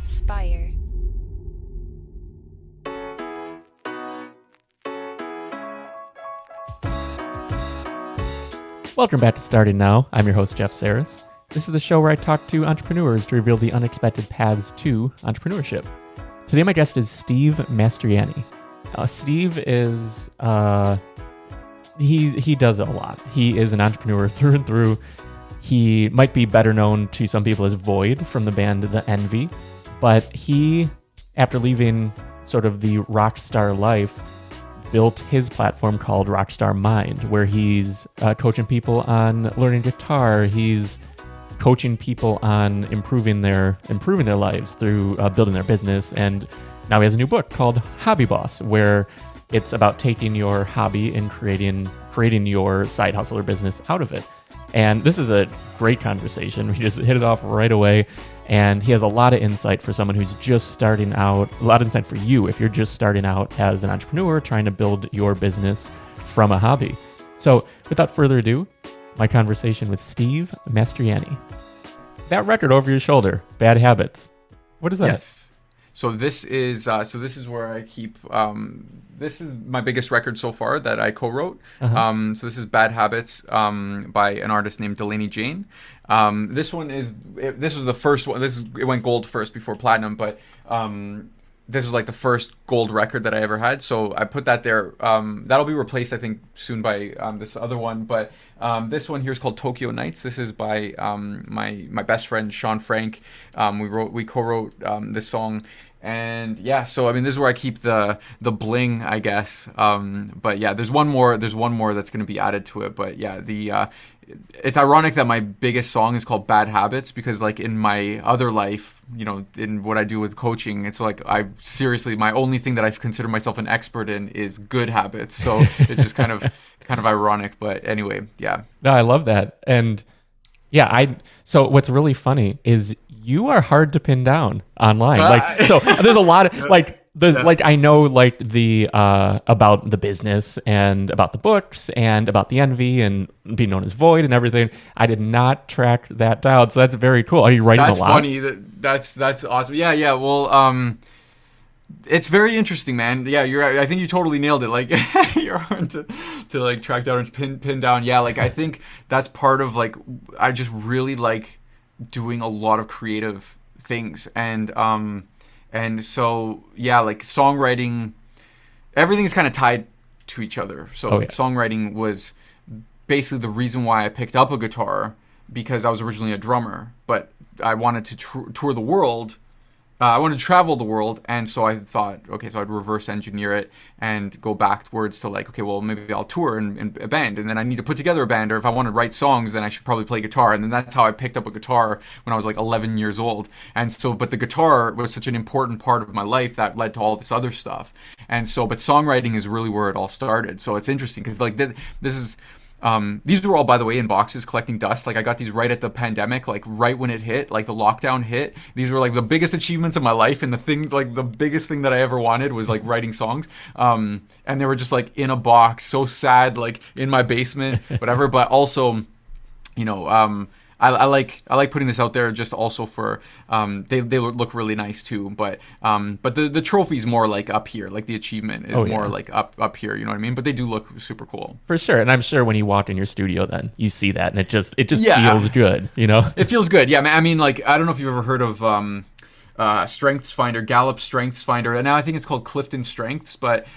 Spire. Welcome back to Starting Now. I'm your host, Jeff Sarris. This is the show where I talk to entrepreneurs to reveal the unexpected paths to entrepreneurship. Today, my guest is Steve Mastroianni. Steve is, he does a lot. He is an entrepreneur through and through. He might be better known to some people as VØID from the band The Envy, but he, after leaving sort of the Rockstar life, built his platform called Rockstar Mind, where he's coaching people on learning guitar. He's coaching people on improving their lives through building their business. And now he has a new book called Hobby Boss, where it's about taking your hobby and creating your side hustle or business out of it. And this is a great conversation. We just hit it off right away. And he has a lot of insight for someone who's just starting out, a lot of insight for you if you're just starting out as an entrepreneur trying to build your business from a hobby. So without further ado, my conversation with Steve Mastroianni. That record over your shoulder, Bad Habits. What is that? Yes. So this is where I keep. This is my biggest record so far that I co-wrote. Uh-huh. So this is Bad Habits by an artist named Delaney Jane. This was the first one. It went gold first before platinum, but this was like the first gold record that I ever had. So I put that there. That'll be replaced, I think, soon by this other one. But this one here is called Tokyo Nights. This is by my best friend Sean Frank. We co-wrote this song. And yeah, so I mean, this is where I keep the bling, I guess. But yeah, there's one more that's going to be added to it. But yeah, it's ironic that my biggest song is called Bad Habits, because like in my other life, you know, in what I do with coaching, it's like my only thing that I consider myself an expert in is good habits. So it's just kind of ironic. But anyway, yeah. No, I love that. And yeah, so what's really funny is you are hard to pin down online. Like, so there's a lot of like I know like the about the business and about the books and about the Envy and being known as VØID and everything. I did not track that down, so that's very cool. Are you writing a lot? That's funny. That's awesome. Yeah. Well, it's very interesting, man. Yeah, I think you totally nailed it. Like, you're hard to like track down and pin down. Yeah, like I think that's part of like I just really like doing a lot of creative things, and so yeah, like songwriting, everything's kind of tied to each other. So like songwriting was basically the reason why I picked up a guitar, because I was originally a drummer, but I wanted to tour the world. I wanted to travel the world, and so I thought, okay, so I'd reverse engineer it and go backwards to like, okay, well, maybe I'll tour in a band, and then I need to put together a band, or if I want to write songs, then I should probably play guitar, and then that's how I picked up a guitar when I was like 11 years old. And so, but the guitar was such an important part of my life that led to all this other stuff. And so, but songwriting is really where it all started. So it's interesting because like this is... these were all, by the way, in boxes collecting dust. Like I got these right at the pandemic, like right when it hit, like the lockdown hit. These were like the biggest achievements of my life, and the biggest thing that I ever wanted was like writing songs. And they were just like in a box, so sad, like in my basement, whatever. But also, you know, I like putting this out there just also for they look really nice too, but the trophy's more like up here, like the achievement is more like up here, you know what I mean? But they do look super cool for sure. And I'm sure when you walk in your studio, then you see that, and it just feels good, you know? It feels good, yeah. I mean, like I don't know if you've ever heard of Strengths Finder, Gallup Strengths Finder, and now I think it's called Clifton Strengths, but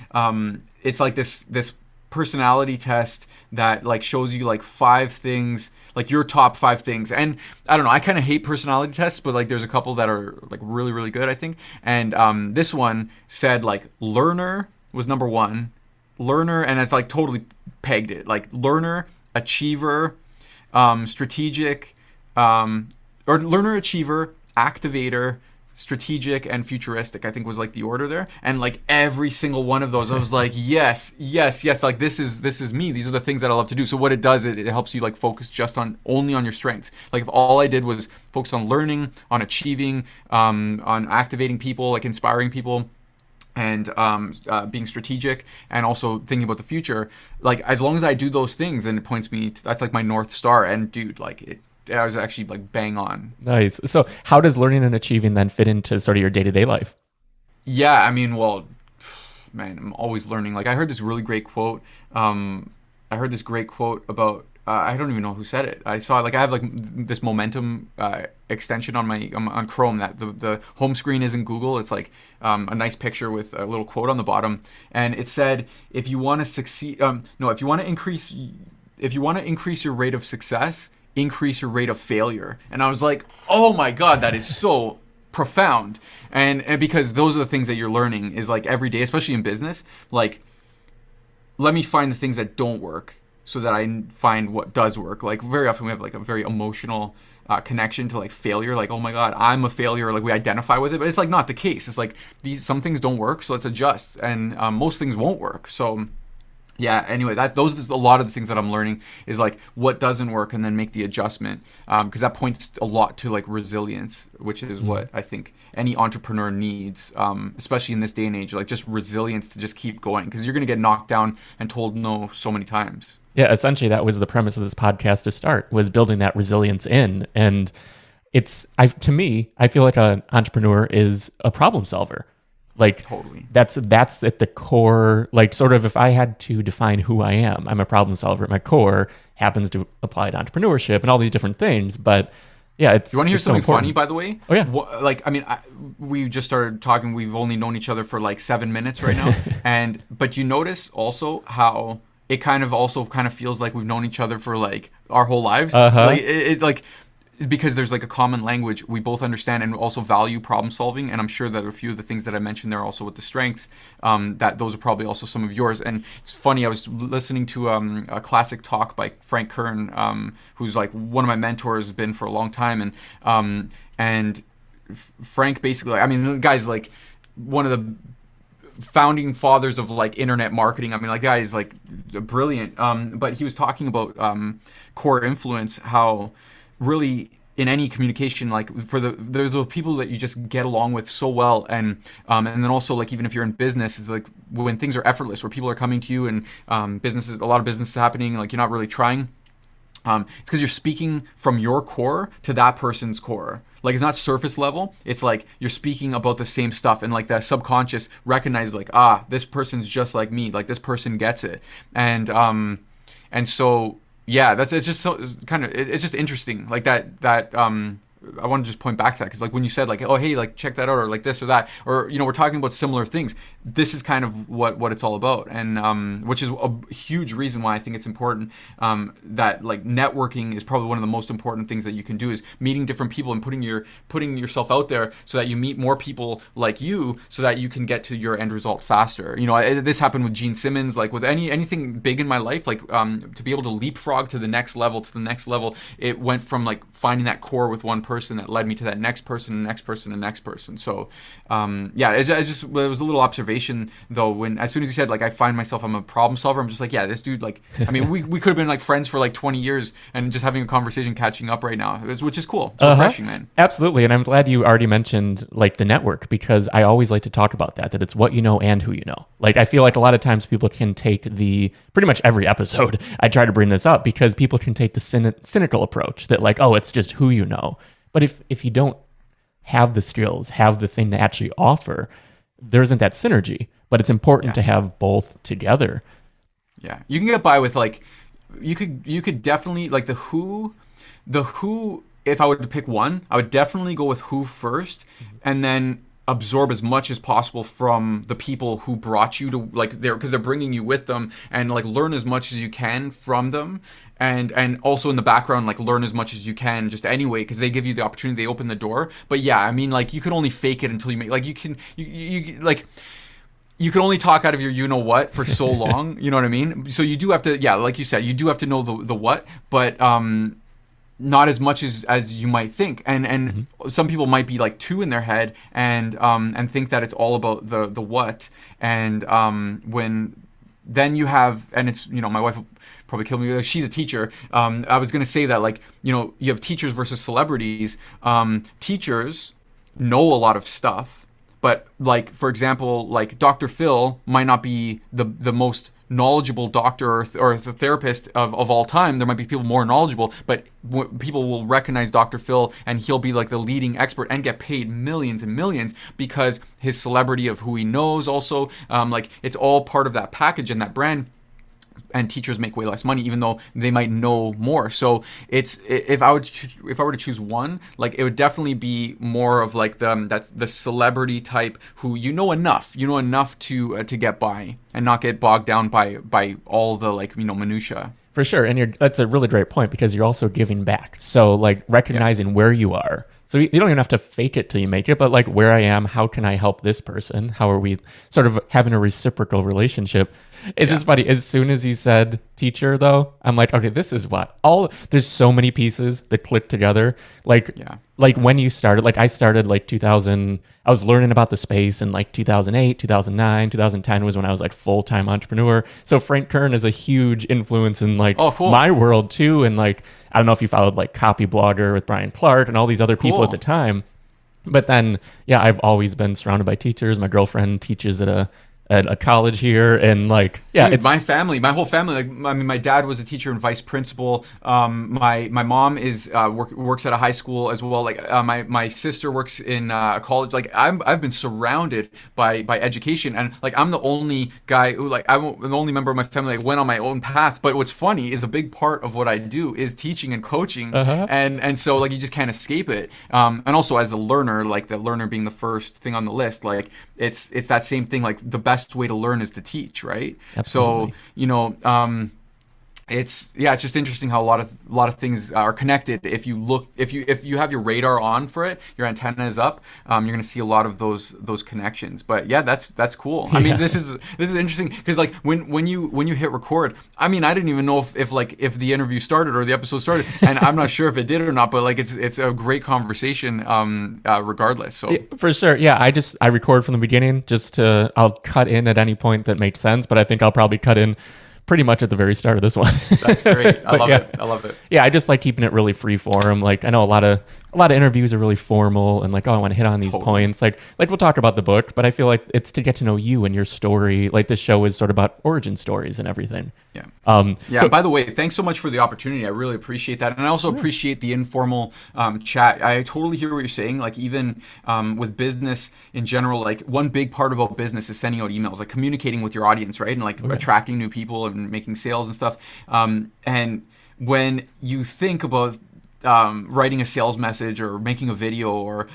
it's like this personality test that like shows you like 5 things, like your top 5 things. And I don't know, I kind of hate personality tests, but like there's a couple that are like really, really good, I think. And this one said like learner was number 1. Learner, and it's like totally pegged it. Like learner, achiever, strategic, or learner, achiever, activator, strategic, and futuristic, I think was like the order there. And like every single one of those, I was like, yes, like this is me. These are the things that I love to do. So what it does, it helps you like focus just only on your strengths. Like if all I did was focus on learning, on achieving, on activating people, like inspiring people, and being strategic, and also thinking about the future, like as long as I do those things, then it points me to, that's like my North Star. And dude, like I was actually like bang on. Nice. So how does learning and achieving then fit into sort of your day-to-day life? Yeah, I mean, well, man, I'm always learning. Like I heard this really great quote. I heard this great quote about I don't even know who said it. I saw like I have like this momentum extension on my on Chrome that the home screen isn't Google. It's like a nice picture with a little quote on the bottom, and it said, if you want to succeed, no, if you want to increase your rate of success, increase your rate of failure. And I was like, oh my god, that is so profound. And because those are the things that you're learning is like every day, especially in business, like let me find the things that don't work so that I find what does work. Like very often we have like a very emotional connection to like failure. Like, oh my God, I'm a failure. Like we identify with it, but it's like not the case. It's like some things don't work, so let's adjust. And most things won't work. So yeah, anyway, those is a lot of the things that I'm learning is like what doesn't work and then make the adjustment. Because that points a lot to like resilience, which is what I think any entrepreneur needs, especially in this day and age, like just resilience to just keep going, because you're going to get knocked down and told no so many times. Yeah, essentially that was the premise of this podcast to start, was building that resilience in. And to me, I feel like an entrepreneur is a problem solver. Like totally. That's at the core, like sort of if I had to define who I am, I'm a problem solver at my core, happens to apply to entrepreneurship and all these different things. But yeah, You want to hear something funny, by the way? Oh yeah. Like, I mean, we just started talking. We've only known each other for like 7 minutes right now. But you notice also how it kind of feels like we've known each other for like our whole lives. Like because there's like a common language we both understand and also value problem solving. And I'm sure that a few of the things that I mentioned there also with the strengths, that those are probably also some of yours. And it's funny, I was listening to a classic talk by Frank Kern, who's like one of my mentors, been for a long time. And Frank basically, I mean, the guy's like one of the founding fathers of like internet marketing. I mean, like, guy is like brilliant. But he was talking about core influence, how really in any communication, like there's those people that you just get along with so well, and then also like even if you're in business, it's like when things are effortless, where people are coming to you and a lot of business is happening, like you're not really trying. It's because you're speaking from your core to that person's core. Like it's not surface level. It's like you're speaking about the same stuff, and like that subconscious recognizes like, this person's just like me. Like this person gets it, and so. Yeah, it's just so kind of it's just interesting like that. I want to just point back to that because like when you said like, oh hey, like check that out, or like this or that, or we're talking about similar things. This is kind of what it's all about, and which is a huge reason why I think it's important that like networking is probably one of the most important things that you can do, is meeting different people and putting yourself out there so that you meet more people like you, so that you can get to your end result faster. This happened with Gene Simmons, like with anything big in my life, like to be able to leapfrog to the next level, it went from like finding that core with one person that led me to that next person and next person and next person. So it was a little observation though, when as soon as you said like I find myself, I'm a problem solver, I'm just like, yeah, this dude, like, I mean, we could have been like friends for like 20 years and just having a conversation, catching up right now, which is cool. It's refreshing, man. Absolutely. And I'm glad you already mentioned like the network, because I always like to talk about that it's what you know and who you know. Like I feel like a lot of times people can take pretty much every episode I try to bring this up, because people can take the cynical approach that like, oh, it's just who you know. But if you don't have the skills, have the thing to actually offer, there isn't that synergy. But it's important to have both together. Yeah, you can get by with like, you could definitely like the who. If I were to pick one, I would definitely go with who first, and then absorb as much as possible from the people who brought you to like because they're bringing you with them, and like learn as much as you can from them. And also in the background, like learn as much as you can just anyway, because they give you the opportunity, they open the door. But yeah, I mean, like you can only fake it until you make, like you can only talk out of your you know what for so long. You know what I mean? So you do have to, yeah, like you said, you do have to know the what, but not as much as you might think. And some people might be like too in their head and think that it's all about the what. And when then you have, and it's, my wife will probably kill me, she's a teacher. I was going to say that, like, you have teachers versus celebrities. Teachers know a lot of stuff, but like, for example, like Dr. Phil might not be the most knowledgeable doctor or therapist of all time. There might be people more knowledgeable, but people will recognize Dr. Phil, and he'll be like the leading expert and get paid millions and millions because his celebrity of who he knows also, like it's all part of that package and that brand. And teachers make way less money, even though they might know more. So it's, if I were to choose one, like it would definitely be more of like that's the celebrity type who you know enough to get by and not get bogged down by all the like minutia. For sure, and that's a really great point because you're also giving back. So like recognizing where you are. So you don't even have to fake it till you make it, but like where I am, how can I help this person? How are we sort of having a reciprocal relationship? It's just funny. As soon as he said teacher, though, I'm like, okay, this is what there's so many pieces that click together. Like when you started, like I started like 2000, I was learning about the space in like 2008, 2009, 2010 was when I was like full-time entrepreneur. So Frank Kern is a huge influence in like my world too. And like, I don't know if you followed like Copy Blogger with Brian Clark and all these other people at the time. But then, I've always been surrounded by teachers. My girlfriend teaches at a college here, and like Dude, it's my whole family, like I mean my dad was a teacher and vice principal. My mom is works at a high school as well. Like my sister works in a college. Like I've been surrounded by education, and like I'm the only guy who like I'm the only member of my family that went on my own path. But what's funny is a big part of what I do is teaching and coaching, and so like you just can't escape it. And also as a learner, like the learner being the first thing on the list, like it's that same thing. Like the best way to learn is to teach, right? Absolutely. So it's just interesting how a lot of things are connected. If you have your radar on for it, your antenna is up, you're going to see a lot of those connections. But that's cool. I mean, this is interesting because like when you hit record, I mean, I didn't even know if the interview started or the episode started, and I'm not sure if it did or not. But like it's a great conversation regardless. So for sure, I record from the beginning. I'll cut in at any point that makes sense, but I think I'll probably cut in pretty much at the very start of this one. That's great. I love it. Yeah, I just like keeping it really free form. Like I know a lot of interviews are really formal and like, oh, I want to hit on these points. Like we'll talk about the book, but I feel like it's to get to know you and your story. Like this show is sort of about origin stories and everything. Yeah. So, by the way, thanks so much for the opportunity. I really appreciate that. And I also appreciate the informal chat. I totally hear what you're saying. Like even with business in general, like one big part about business is sending out emails, like communicating with your audience, right? And like attracting new people and making sales and stuff. And when you think about writing a sales message or making a video or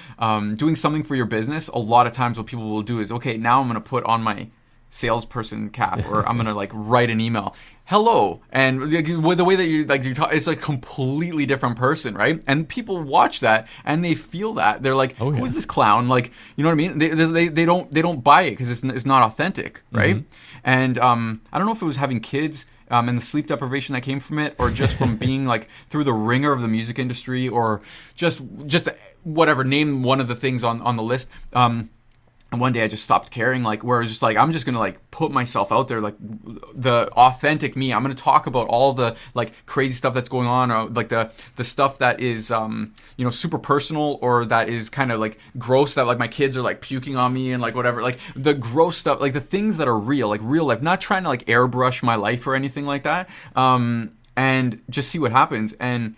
doing something for your business, a lot of times what people will do is, okay, now I'm going to put on my salesperson cap or I'm going to like write an email. Hello. And with the way that you talk, it's like a completely different person, right? And people watch that and they feel that. They're like, who is this clown? Like, you know what I mean? They don't buy it because it's not authentic, right? And I don't know if it was having kids and the sleep deprivation that came from it, or just from being like through the ringer of the music industry, or just whatever, name one of the things on the list. And one day I just stopped caring, like where I was just like, I'm just going to like put myself out there, like the authentic me. I'm going to talk about all the like crazy stuff that's going on, or like the stuff that is, super personal, or that is kind of like gross, that like my kids are like puking on me and like whatever, like the gross stuff, like the things that are real, like real life, not trying to like airbrush my life or anything like that. And just see what happens. And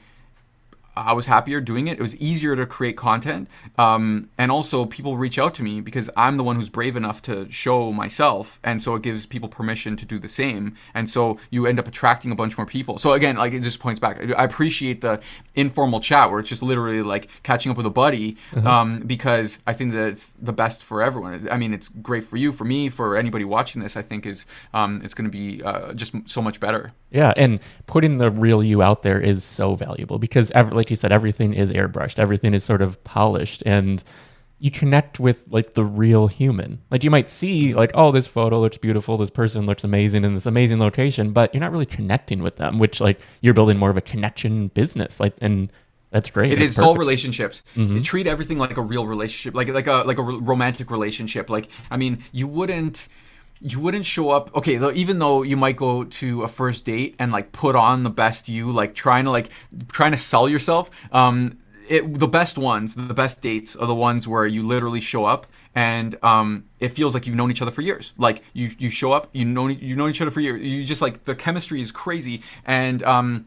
I was happier doing it. It was easier to create content. And also people reach out to me because I'm the one who's brave enough to show myself. And so it gives people permission to do the same. And so you end up attracting a bunch more people. So again, like it just points back. I appreciate the informal chat where it's just literally like catching up with a buddy, because I think that it's the best for everyone. I mean, it's great for you, for me, for anybody watching this. I think is it's going to be just so much better. Yeah, and putting the real you out there is so valuable because, like you said, everything is airbrushed. Everything is sort of polished, and you connect with like the real human. Like you might see like, oh, this photo looks beautiful, this person looks amazing in this amazing location, but you're not really connecting with them, which like you're building more of a connection business. Like, and that's great. It's all relationships. You treat everything like a real relationship, like a romantic relationship. Like, I mean, you wouldn't show up, okay, even though you might go to a first date and like put on the best you, like trying to sell yourself, the best ones, the best dates are the ones where you literally show up and it feels like you've known each other for years. Like you show up, you know each other for years. You just like the chemistry is crazy, and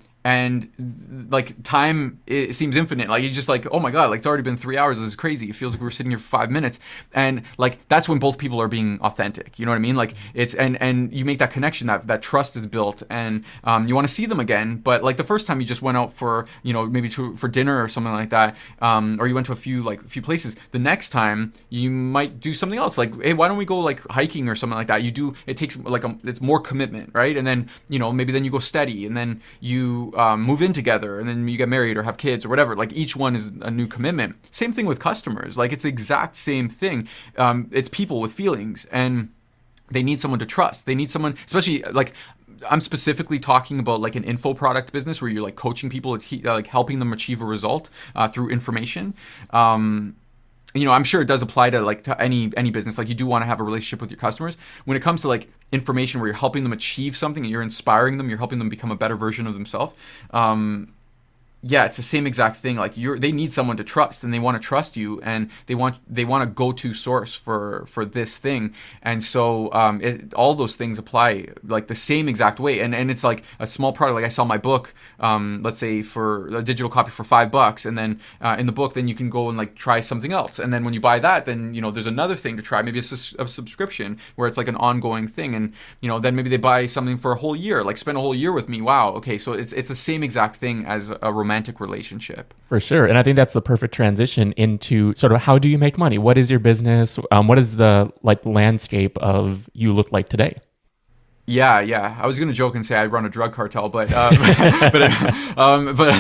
like time, it seems infinite. Like you're just like, oh my god, like it's already been 3 hours. This is crazy. It feels like we were sitting here for 5 minutes, and like that's when both people are being authentic. You know what I mean? Like it's and you make that connection, that trust is built, and you want to see them again. But like the first time you just went out for maybe for dinner or something like that, or you went to a few places. The next time you might do something else. Like, hey, why don't we go like hiking or something like that? It takes like it's more commitment, right? And then maybe then you go steady, and then you move in together, and then you get married or have kids or whatever. Like each one is a new commitment. Same thing with customers. Like it's the exact same thing. It's people with feelings, and they need someone to trust. They need someone, especially like I'm specifically talking about like an info product business where you're like coaching people, like helping them achieve a result through information. I'm sure it does apply to any business. Like you do want to have a relationship with your customers. When it comes to like information where you're helping them achieve something and you're inspiring them, you're helping them become a better version of themselves. It's the same exact thing. Like they need someone to trust, and they want to trust you, and they want a go-to source for this thing. And so all those things apply like the same exact way. And it's like a small product. Like I sell my book, let's say for a digital copy for $5, and then in the book, then you can go and like try something else. And then when you buy that, then there's another thing to try. Maybe it's a subscription where it's like an ongoing thing. And then maybe they buy something for a whole year, like spend a whole year with me. Wow. Okay. So it's the same exact thing as a romantic relationship. For sure. And I think that's the perfect transition into sort of how do you make money? What is your business? What is the like landscape of you look like today? Yeah. I was gonna joke and say I run a drug cartel, but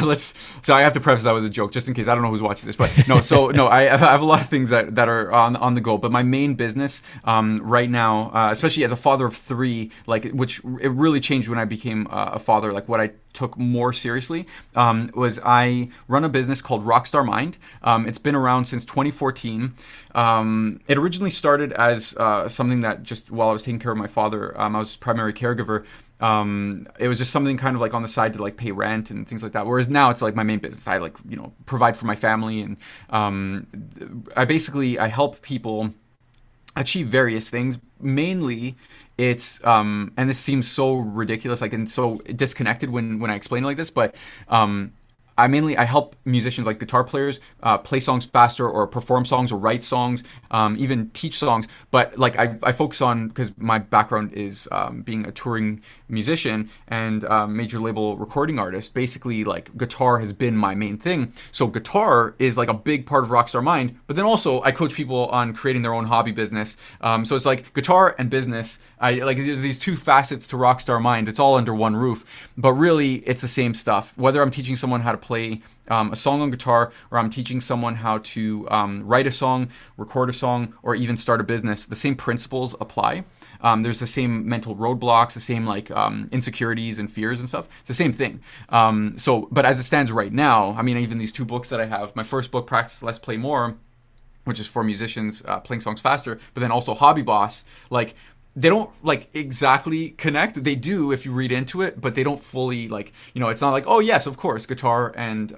let's. So I have to preface that with a joke, just in case I don't know who's watching this. But no. I have a lot of things that are on the go. But my main business right now, especially as a father of 3, like which it really changed when I became a father. Like what I took more seriously was I run a business called Rockstar Mind. It's been around since 2014. It originally started as something that just while I was taking care of my father, I was primary caregiver. It was just something kind of like on the side to like pay rent and things like that. Whereas now it's like my main business. I like, provide for my family, and I help people achieve various things. Mainly it's and this seems so ridiculous, like, and so disconnected when I explain it like this, but I help musicians, like guitar players, play songs faster, or perform songs, or write songs, even teach songs. But like I focus on, because my background is being a touring musician and major label recording artist. Basically, like guitar has been my main thing. So guitar is like a big part of Rockstar Mind. But then also I coach people on creating their own hobby business. So it's like guitar and business. There's these two facets to Rockstar Mind. It's all under one roof. But really, it's the same stuff. Whether I'm teaching someone how to play a song on guitar, or I'm teaching someone how to write a song, record a song, or even start a business, the same principles apply. There's the same mental roadblocks, the same like insecurities and fears and stuff. It's the same thing. But as it stands right now, I mean, even these 2 books that I have, my first book, Practice Less, Play More, which is for musicians playing songs faster, but then also Hobby Boss, like they don't like exactly connect. They do if you read into it, but they don't fully like, it's not like, oh yes, of course, guitar and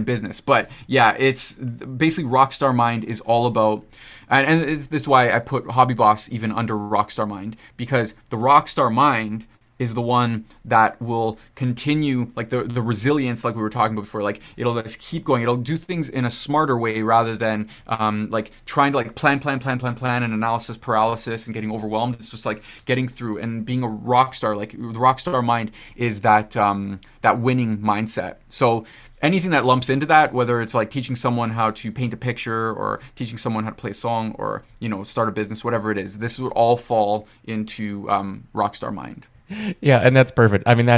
business. But yeah, it's basically Rockstar Mind is all about, and this is why I put Hobby Boss even under Rockstar Mind, because the Rockstar Mind is the one that will continue, like the resilience, like we were talking about before. Like it'll just keep going. It'll do things in a smarter way rather than like trying to like plan and analysis paralysis and getting overwhelmed. It's just like getting through and being a rock star. Like the Rockstar Mind is that winning mindset. So anything that lumps into that, whether it's like teaching someone how to paint a picture, or teaching someone how to play a song, or start a business, whatever it is, this would all fall into Rockstar Mind. Yeah, and that's perfect. I mean,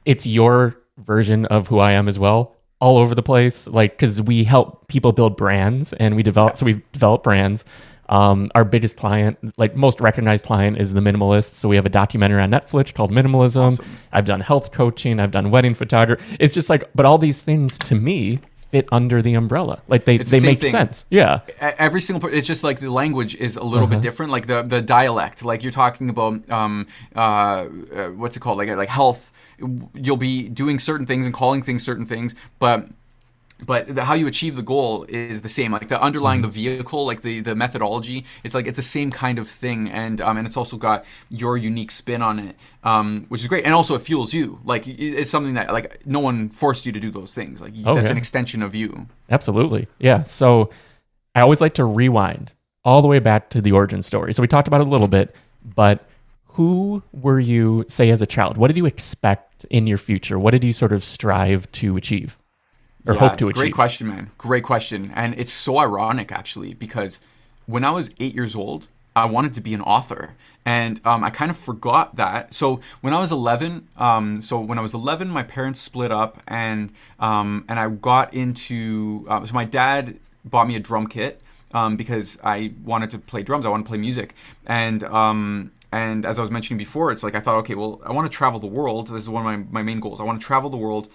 it's your version of who I am as well, all over the place. Like, because we help people build brands, and we develop brands. Our biggest client, like most recognized client, is the Minimalist. So we have a documentary on Netflix called Minimalism. Awesome. I've done health coaching. I've done wedding photography. It's just like, but all these things to me fit under the umbrella. Like they make sense. Yeah. Every single it's just like the language is a little bit different. Like the dialect, like you're talking about, what's it called? Like health, you'll be doing certain things and calling things certain things, but but how you achieve the goal is the same. Like the underlying the vehicle, like the methodology, it's like it's the same kind of thing, and it's also got your unique spin on it, which is great. And also it fuels you. Like it's something that like no one forced you to do those things. Like that's an extension of you. Absolutely, yeah. So I always like to rewind all the way back to the origin story. So we talked about it a little bit, but who were you, say, as a child? What did you expect in your future? What did you sort of strive to achieve? Or hope to achieve? Great question, man. Great question. And it's so ironic, actually, because when I was 8 years old, I wanted to be an author. And I kind of forgot that. So when I was 11, my parents split up, and I got into, so my dad bought me a drum kit because I wanted to play drums. I wanted to play music. And as I was mentioning before, it's like I thought, okay, well, I want to travel the world. This is one of my main goals. I want to travel the world.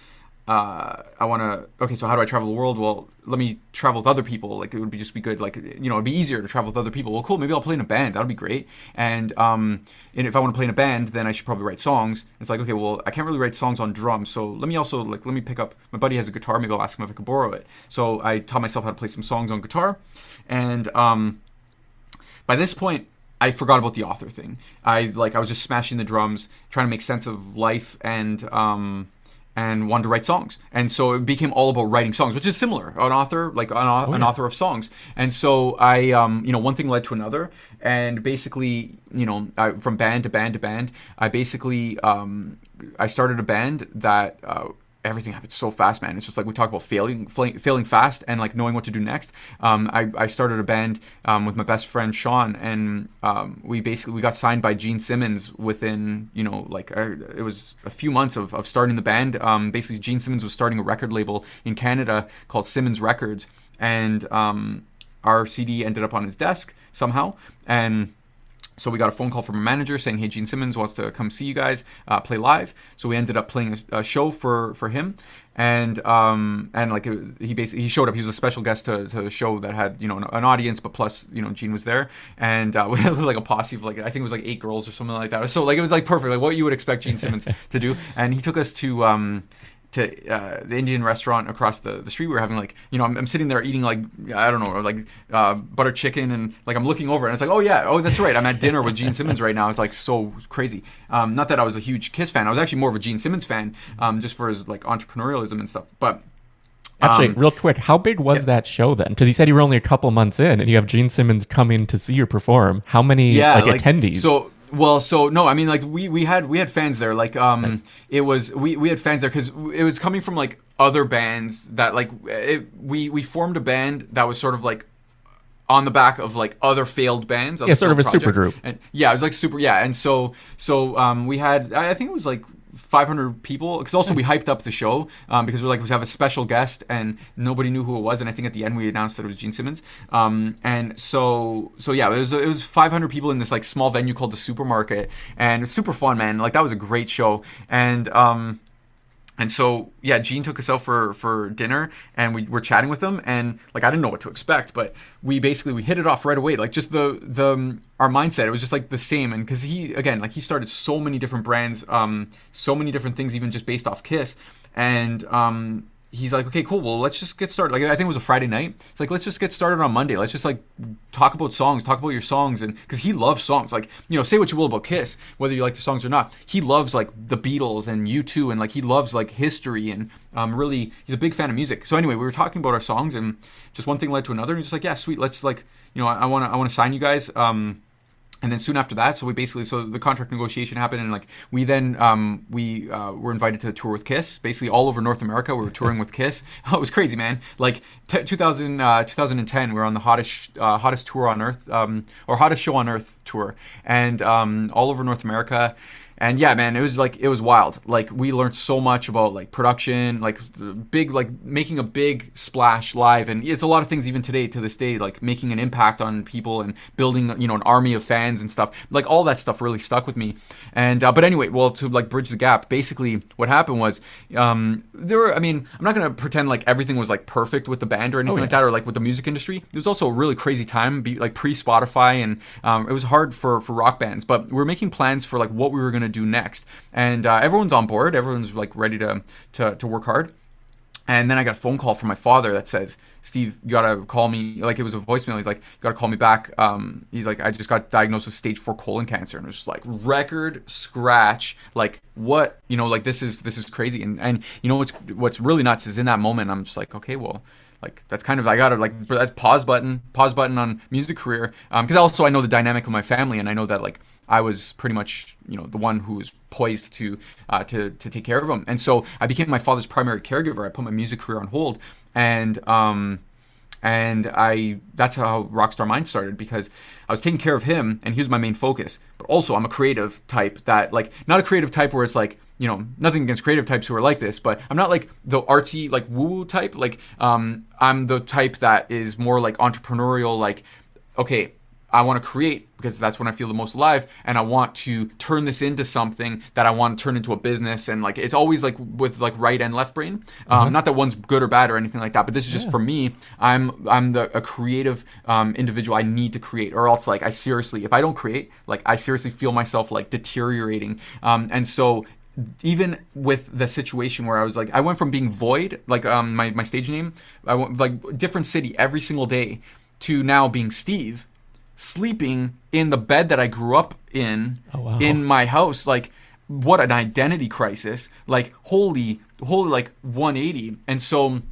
So how do I travel the world? Well, let me travel with other people. Like it would be good. Like, it'd be easier to travel with other people. Well, cool. Maybe I'll play in a band. That'll be great. And if I want to play in a band, then I should probably write songs. It's like, okay, well, I can't really write songs on drums. So let me pick up, my buddy has a guitar. Maybe I'll ask him if I could borrow it. So I taught myself how to play some songs on guitar. And, by this point, I forgot about the author thing. I was just smashing the drums, trying to make sense of life, and wanted to write songs. And so it became all about writing songs, which is similar. An author, an author of songs. And so I, one thing led to another. And basically, from band to band to band, I basically, I started a band that, everything happened so fast, man. It's just like we talk about failing fast and like knowing what to do next. I started a band with my best friend Sean, and we got signed by Gene Simmons within it was a few months of starting the band. Basically, Gene Simmons was starting a record label in Canada called Simmons Records, and our CD ended up on his desk somehow, and so we got a phone call from a manager saying, "Hey, Gene Simmons wants to come see you guys play live." So we ended up playing a show for him, and he showed up. He was a special guest to a show that had an audience, but plus Gene was there, and we had like a posse of I think it was like 8 girls or something like that. So it was like perfect, like what you would expect Gene Simmons to do. And he took us to the Indian restaurant across the street. We were having I'm sitting there eating butter chicken, and I'm looking over and it's like, oh that's right, I'm at dinner with Gene Simmons right now. It's like so crazy. Not that I was a huge Kiss fan. I was actually more of a Gene Simmons fan, just for his entrepreneurialism and stuff. But actually, real quick, how big was that show then? Because you said you were only a couple months in, and you have Gene Simmons coming to see you perform. How many attendees? No, I mean, we had fans there. Nice. We had fans there because it was coming from other bands that we formed a band that was sort of on the back of other failed bands. Yeah, sort of a super group. And yeah, it was super. Yeah, and so we had, I think it was 500 people, because also we hyped up the show because we're we have a special guest, and nobody knew who it was, and I think at the end we announced that it was Gene Simmons, and so yeah, it was 500 people in this small venue called the Supermarket, and it was super fun, man. That was a great show. And so, yeah, Gene took us out for dinner, and we were chatting with him, and I didn't know what to expect, but we hit it off right away. Just our mindset, it was just the same. And because he started so many different brands, so many different things, even just based off Kiss. And he's like, okay, cool, well, let's just get started. I think it was a Friday night. It's let's just get started on Monday. Let's just talk about your songs. And because he loves songs, say what you will about Kiss, whether you like the songs or not, he loves the Beatles and U2, and he loves history, and really he's a big fan of music. So anyway, we were talking about our songs, and just one thing led to another, and he's just yeah, sweet, let's I want to sign you guys. And then soon after that, so the contract negotiation happened, and we then we were invited to tour with Kiss, basically all over North America. We were touring with Kiss. Oh, it was crazy, man. 2010, we were on the hottest tour on Earth, or hottest show on Earth tour, and all over North America. And yeah, man, it was wild. We learned so much about production, making a big splash live, and it's a lot of things even today, to this day, making an impact on people and building an army of fans and stuff. All that stuff really stuck with me. And but anyway, well, to bridge the gap, basically what happened was I'm not gonna pretend everything was perfect with the band or anything like that, or with the music industry. It was also a really crazy time, pre-Spotify, and it was hard for rock bands, but we were making plans for what we were gonna do next, and everyone's on board, everyone's ready to work hard. And then I got a phone call from my father that says, Steve, you gotta call me. Like, it was a voicemail. He's like, you gotta call me back. He's like, I just got diagnosed with stage 4 colon cancer. And it was just like, record scratch. Like, what? You know, like, this is crazy. And you know what's really nuts is in that moment, I'm just like, okay, well, like, that's kind of, I gotta, like, that's pause button on music career. Because also I know the dynamic of my family, and I know that, like, I was pretty much, you know, the one who was poised to take care of him. And so I became my father's primary caregiver. I put my music career on hold, and that's how Rockstar Mind started, because I was taking care of him and he was my main focus. But also I'm a creative type that, like, not a creative type where it's like, you know, nothing against creative types who are like this, but I'm not like the artsy, like, woo-woo type. Like, I'm the type that is more like entrepreneurial, like, okay, I want to create because that's when I feel the most alive, and I want to turn this into something that I want to turn into a business. And, like, it's always like with, like, right and left brain. Not that one's good or bad or anything like that, but this is just for me. I'm a creative individual. I need to create, or else, like, if I don't create, like, I seriously feel myself, like, deteriorating. And so even with the situation where I was like, I went from being VØID, like, my stage name, I went, like, different city every single day, to now being Steve, sleeping in the bed that I grew up in, in my house. Like, what an identity crisis. Like, holy, like, 180. And so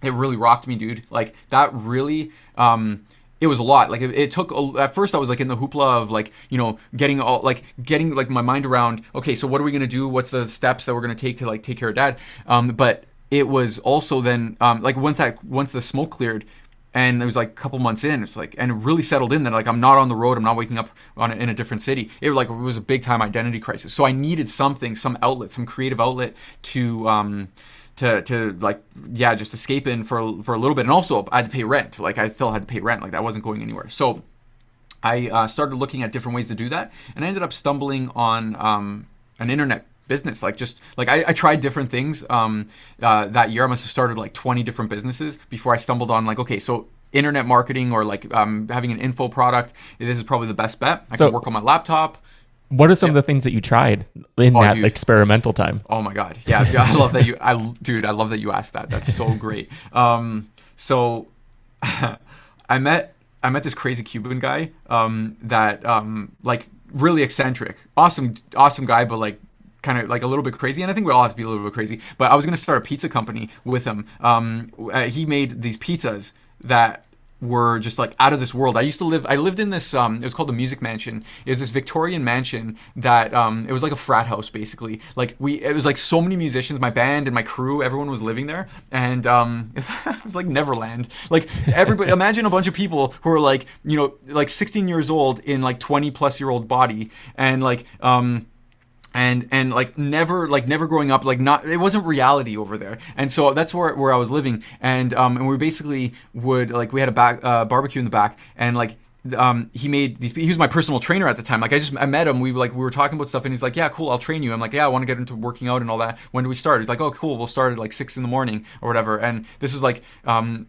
it really rocked me, dude. Like, that really, it was a lot. Like, it took, at first I was, like, in the hoopla of, like, you know, getting like my mind around, okay, so what are we going to do? What's the steps that we're going to take to, like, take care of Dad? But it was also then, like, once the smoke cleared, and it was like a couple months in, it's like, and it really settled in that, like, I'm not on the road, I'm not waking up in a different city. It was a big time identity crisis. So I needed something, some outlet, some creative outlet to like, yeah, just escape in for a little bit. And also I had to pay rent. Like, I still had to pay rent. Like, that wasn't going anywhere. So I started looking at different ways to do that, and I ended up stumbling on an internet business. Like, just like, I tried different things that year. I must have started like 20 different businesses before I stumbled on, like, okay, so internet marketing, or like having an info product, this is probably the best bet. I can work on my laptop. What are some of the things that you tried in that dude, experimental time? Oh my God. Yeah. I love that I love that you asked that. That's so great. So I met this crazy Cuban guy that like, really eccentric, awesome guy, but, like, kind of, like, a little bit crazy. And I think we all have to be a little bit crazy. But I was going to start a pizza company with him. He made these pizzas that were just, like, out of this world. I lived in this, it was called the Music Mansion. It was this Victorian mansion that, it was like a frat house, basically. Like, it was like so many musicians, my band and my crew, everyone was living there. And it was like Neverland. Like, everybody, imagine a bunch of people who are, like, you know, like 16 years old in, like, 20-plus-year-old body, and, like, and like never growing up, like, not, it wasn't reality over there. And so that's where I was living, and we basically would, like, we had a barbecue in the back, and, like, he made these, he was my personal trainer at the time. Like, I met him, we were talking about stuff, and he's like, yeah, cool, I'll train you. I'm like, yeah, I want to get into working out and all that. When do we start? He's like, oh, cool, we'll start at like 6 a.m. or whatever. And this was like,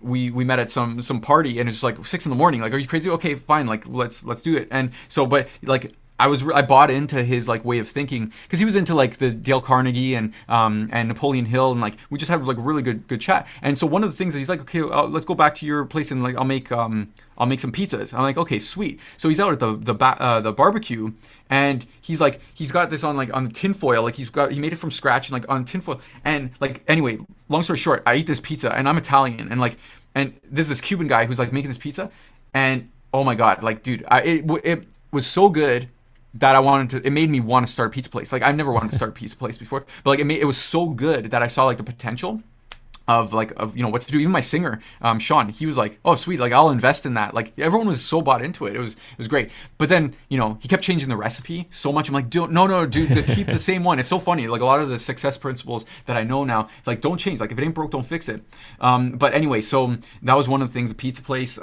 we met at some party, and it's like 6 a.m. Like, are you crazy? Okay, fine, like, let's do it. And so, but, like, I bought into his, like, way of thinking, because he was into, like, the Dale Carnegie and Napoleon Hill, and, like, we just had, like, a really good chat. And so one of the things that he's like, okay, let's go back to your place, and, like, I'll make some pizzas. I'm like, okay, sweet. So he's out at the barbecue, and he's like, he's got this on, like, on tinfoil, like, he made it from scratch, and, like, on tinfoil. And, like, anyway, long story short, I eat this pizza, and I'm Italian, and, like, and there's this Cuban guy who's, like, making this pizza, and oh my God, like, dude, it was so good that it made me want to start a pizza place. Like, I've never wanted to start a pizza place before, but, like, it was so good that I saw, like, the potential of you know, what to do. Even my singer, Sean, he was like, oh, sweet, like, I'll invest in that. Like, everyone was so bought into it. It was great. But then, you know, he kept changing the recipe so much. I'm like, no, dude, keep the same one. It's so funny. Like, a lot of the success principles that I know now, it's like, don't change. Like, if it ain't broke, don't fix it. But anyway, so that was one of the things, the pizza place.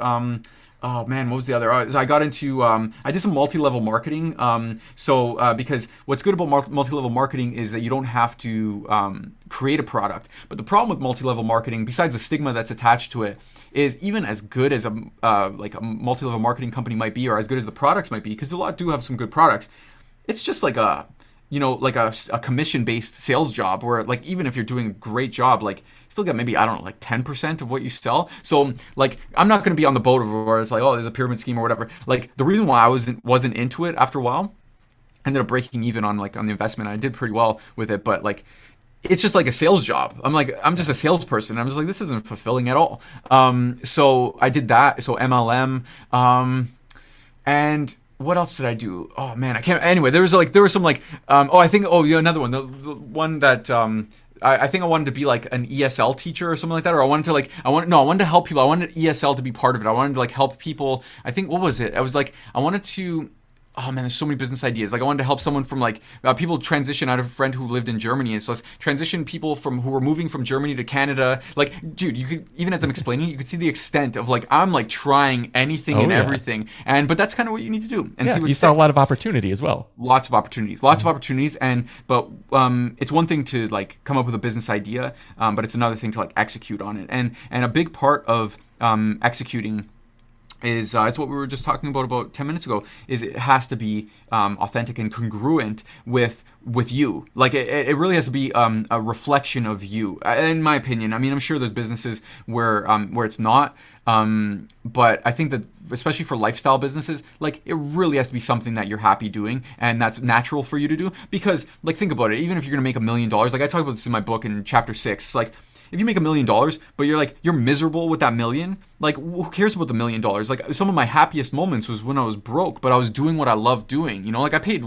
Oh man, what was the other? I got into, I did some multi-level marketing. Because what's good about multi-level marketing is that you don't have to create a product. But the problem with multi-level marketing, besides the stigma that's attached to it, is even as good as a multi-level marketing company might be, or as good as the products might be, because a lot do have some good products, it's just like like a commission-based sales job where like even if you're doing a great job, like still get maybe, I don't know, like 10% of what you sell. So like I'm not going to be on the boat of where it's like, oh, there's a pyramid scheme or whatever. Like the reason why I wasn't into it after a while, I ended up breaking even on the investment. I did pretty well with it, but like it's just like a sales job. I'm just a salesperson. I'm just like, this isn't fulfilling at all. So I did that. So MLM, and what else did I do? Oh man, I can't. Anyway, there was some like, another one. The one that, I think I wanted to be like an ESL teacher or something like that, or I wanted to help people. I wanted ESL to be part of it. I wanted to like help people. I think, what was it? I was like, I wanted to, oh man, there's so many business ideas. Like I wanted to help someone from like people transition. I had a friend who lived in Germany, and so let's transition people who were moving from Germany to Canada. Like, dude, you could, even as I'm explaining, you could see the extent of like I'm like trying anything and everything. But that's kind of what you need to do and see what you saw a lot of opportunity as well. Lots of opportunities, but it's one thing to like come up with a business idea, but it's another thing to like execute on it. And a big part of executing is it's what we were just talking about 10 minutes ago, is it has to be authentic and congruent with you. Like it really has to be a reflection of you, in my opinion. I mean, I'm sure there's businesses where it's not, but I think that especially for lifestyle businesses, like it really has to be something that you're happy doing and that's natural for you to do. Because like think about it, even if you're gonna make $1 million, like I talk about this in my book in chapter 6, it's like, if you make $1 million, but you're miserable with that million, like who cares about the $1 million? Like some of my happiest moments was when I was broke, but I was doing what I loved doing. Like I paid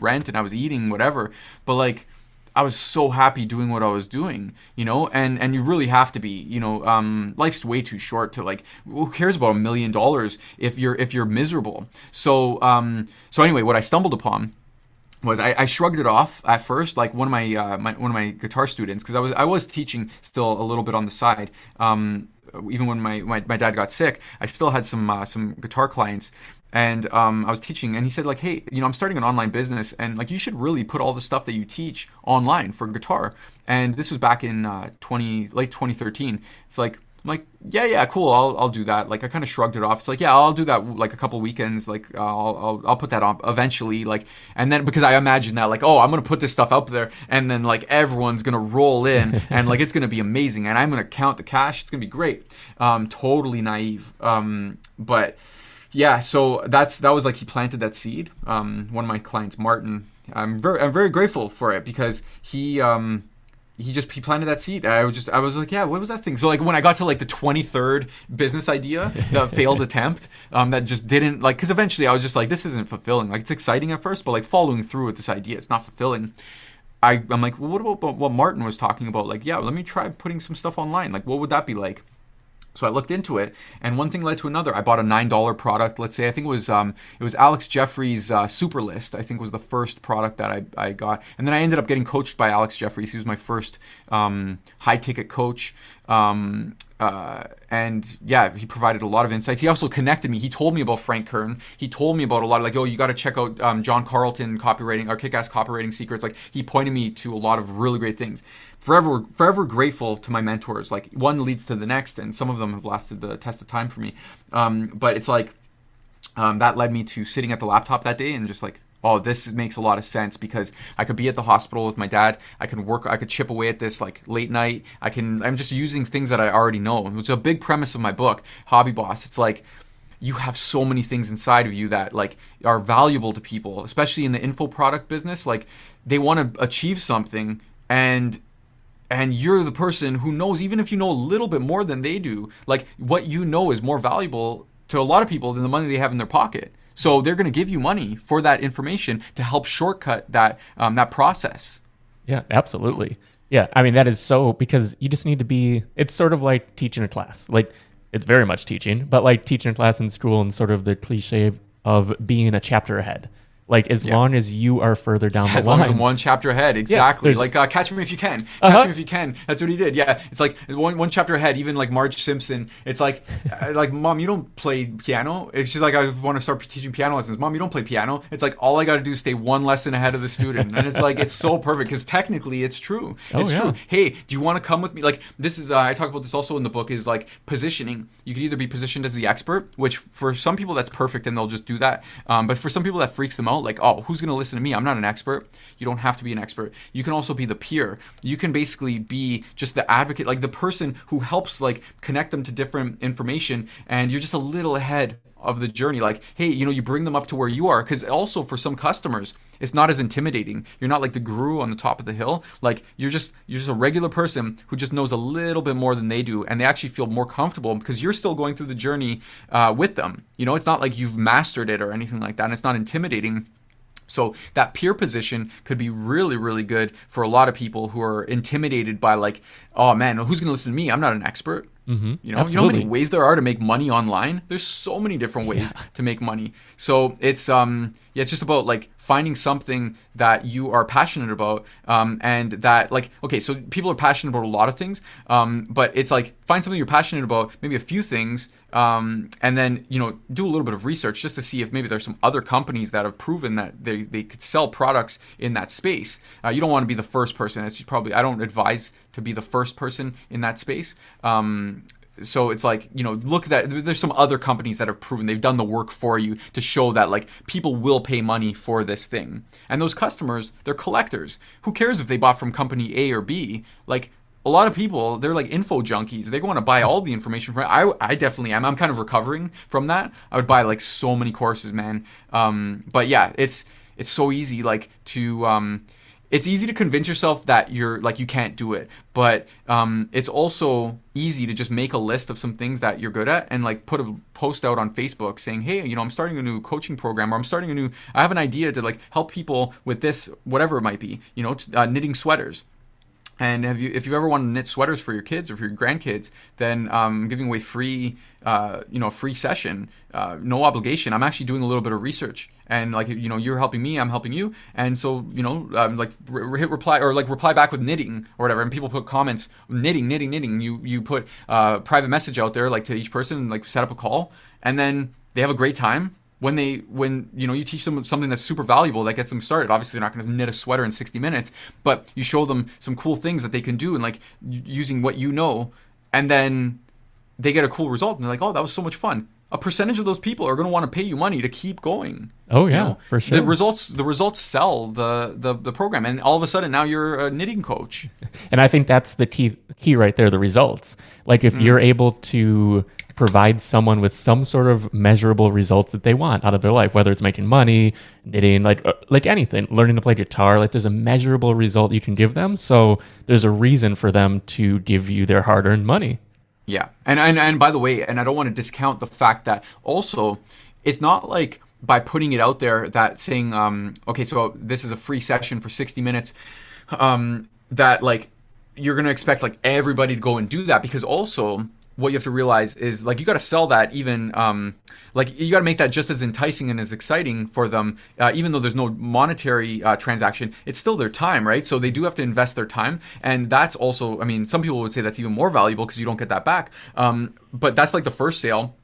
rent and I was eating whatever, but like I was so happy doing what I was doing, and you really have to be, life's way too short to like, who cares about $1 million if you're miserable? So anyway, what I stumbled upon was I shrugged it off at first, like one of my guitar students, because I was teaching still a little bit on the side. Even when my dad got sick, I still had some guitar clients, and I was teaching, and he said like, hey, I'm starting an online business, and like you should really put all the stuff that you teach online for guitar. And this was back in late 2013. It's like, I'm like, yeah, cool. I'll do that. Like I kind of shrugged it off. It's like, yeah, I'll do that like a couple weekends. Like I'll put that on eventually. Like, and then because I imagine that like, oh, I'm gonna put this stuff up there, and then like everyone's gonna roll in, and like it's gonna be amazing, and I'm gonna count the cash. It's gonna be great. Totally naive. But yeah, so that was like he planted that seed. One of my clients, Martin. I'm very grateful for it because he planted that seed. I was like, yeah, what was that thing? So like when I got to like the 23rd business idea, the failed attempt, that just didn't like, because eventually I was just like, this isn't fulfilling. Like it's exciting at first, but like following through with this idea, it's not fulfilling. I'm like, well, what about what Martin was talking about? Like, yeah, let me try putting some stuff online. Like, what would that be like? So I looked into it, and one thing led to another. I bought a $9 product. Let's say I think it was Alex Jeffries' Super List. I think was the first product that I got, and then I ended up getting coached by Alex Jeffries. He was my first high ticket coach. And yeah, he provided a lot of insights. He also connected me. He told me about Frank Kern. He told me about a lot of like, oh, you got to check out John Carlton copywriting or Kick-Ass Copywriting Secrets. Like he pointed me to a lot of really great things. Forever grateful to my mentors. Like one leads to the next, and some of them have lasted the test of time for me. But it's like that led me to sitting at the laptop that day and just like, oh, this makes a lot of sense because I could be at the hospital with my dad. I could chip away at this like late night. I'm just using things that I already know. Which is a big premise of my book, Hobby Boss. It's like you have so many things inside of you that like are valuable to people, especially in the info product business. Like they want to achieve something, and you're the person who knows, even if you know a little bit more than they do, like what you know is more valuable to a lot of people than the money they have in their pocket. So they're going to give you money for that information to help shortcut that process. Yeah, absolutely. Yeah, I mean, that is so, because you just need to be, it's sort of like teaching a class. Like, it's very much teaching, but like teaching a class in school and sort of the cliche of being a chapter ahead. Like, as long as you are further down the line. As long as I'm one chapter ahead, exactly. Like, Catch Me If You Can. Catch Me If You Can. That's what he did. Yeah, it's like one chapter ahead. Even like Marge Simpson. It's like Mom, you don't play piano. It's just like, I want to start teaching piano lessons. Mom, you don't play piano. It's like, all I got to do is stay one lesson ahead of the student. And it's like, it's so perfect because technically it's true. It's true. Hey, do you want to come with me? Like, this is, I talk about this also in the book, is like positioning. You could either be positioned as the expert, which for some people that's perfect and they'll just do that. But for some people that freaks them out, know, like, oh, who's going to listen to me? I'm not an expert. You don't have to be an expert. You can also be the peer. You can basically be just the advocate, like the person who helps like connect them to different information, and you're just a little ahead of the journey. Like, hey, you know, you bring them up to where you are, because also for some customers it's not as intimidating. You're not like the guru on the top of the hill. Like you're just a regular person who just knows a little bit more than they do, and they actually feel more comfortable because you're still going through the journey with them. You know, it's not like you've mastered it or anything like that, and it's not intimidating. So that peer position could be really, really good for a lot of people who are intimidated by like, oh man, who's going to listen to me? I'm not an expert. Mm-hmm. You know how many ways there are to make money online? There's so many different ways to make money. So it's it's just about like finding something that you are passionate about, and that like, okay, so people are passionate about a lot of things, but it's like find something you're passionate about, maybe a few things, and then, you know, do a little bit of research just to see if maybe there's some other companies that have proven that they could sell products in that space. You don't want to be the first person. It's probably, I don't advise to be the first person in that space. So it's like, you know, look at that. There's some other companies that have proven they've done the work for you to show that like people will pay money for this thing. And those customers, they're collectors. Who cares if they bought from company A or B? Like a lot of people, they're like info junkies. They want to buy all the information from it. I definitely am. I'm kind of recovering from that. I would buy like so many courses, man. But yeah, it's so easy like to it's easy to convince yourself that you're like you can't do it, but it's also easy to just make a list of some things that you're good at and like put a post out on Facebook saying, hey, you know, I'm starting a new coaching program, or I have an idea to like help people with this, whatever it might be, you know, knitting sweaters. And if you've ever wanted to knit sweaters for your kids or for your grandkids, then I'm giving away free session, no obligation. I'm actually doing a little bit of research, and like, you know, you're helping me, I'm helping you, and so, you know, like hit reply or like reply back with knitting or whatever, and people put comments, knitting. You put a private message out there like to each person, and like set up a call, and then they have a great time. When you know, you teach them something that's super valuable that gets them started. Obviously, they're not going to knit a sweater in 60 minutes, but you show them some cool things that they can do and like using what you know, and then they get a cool result and they're like, oh, that was so much fun. A percentage of those people are going to want to pay you money to keep going. Oh yeah, you know? For sure. The results sell the program, and all of a sudden now you're a knitting coach. And I think that's the key right there, the results. Like if you're able to provide someone with some sort of measurable results that they want out of their life, whether it's making money, knitting, like anything, learning to play guitar, like there's a measurable result you can give them. So there's a reason for them to give you their hard-earned money. Yeah. And by the way, and I don't want to discount the fact that also it's not like by putting it out there that saying, okay, so this is a free session for 60 minutes, that like you're going to expect like everybody to go and do that, because also what you have to realize is like you got to sell that even like you got to make that just as enticing and as exciting for them, even though there's no monetary transaction. It's still their time, right? So they do have to invest their time, and that's also, I mean, some people would say that's even more valuable because you don't get that back, but that's like the first sale,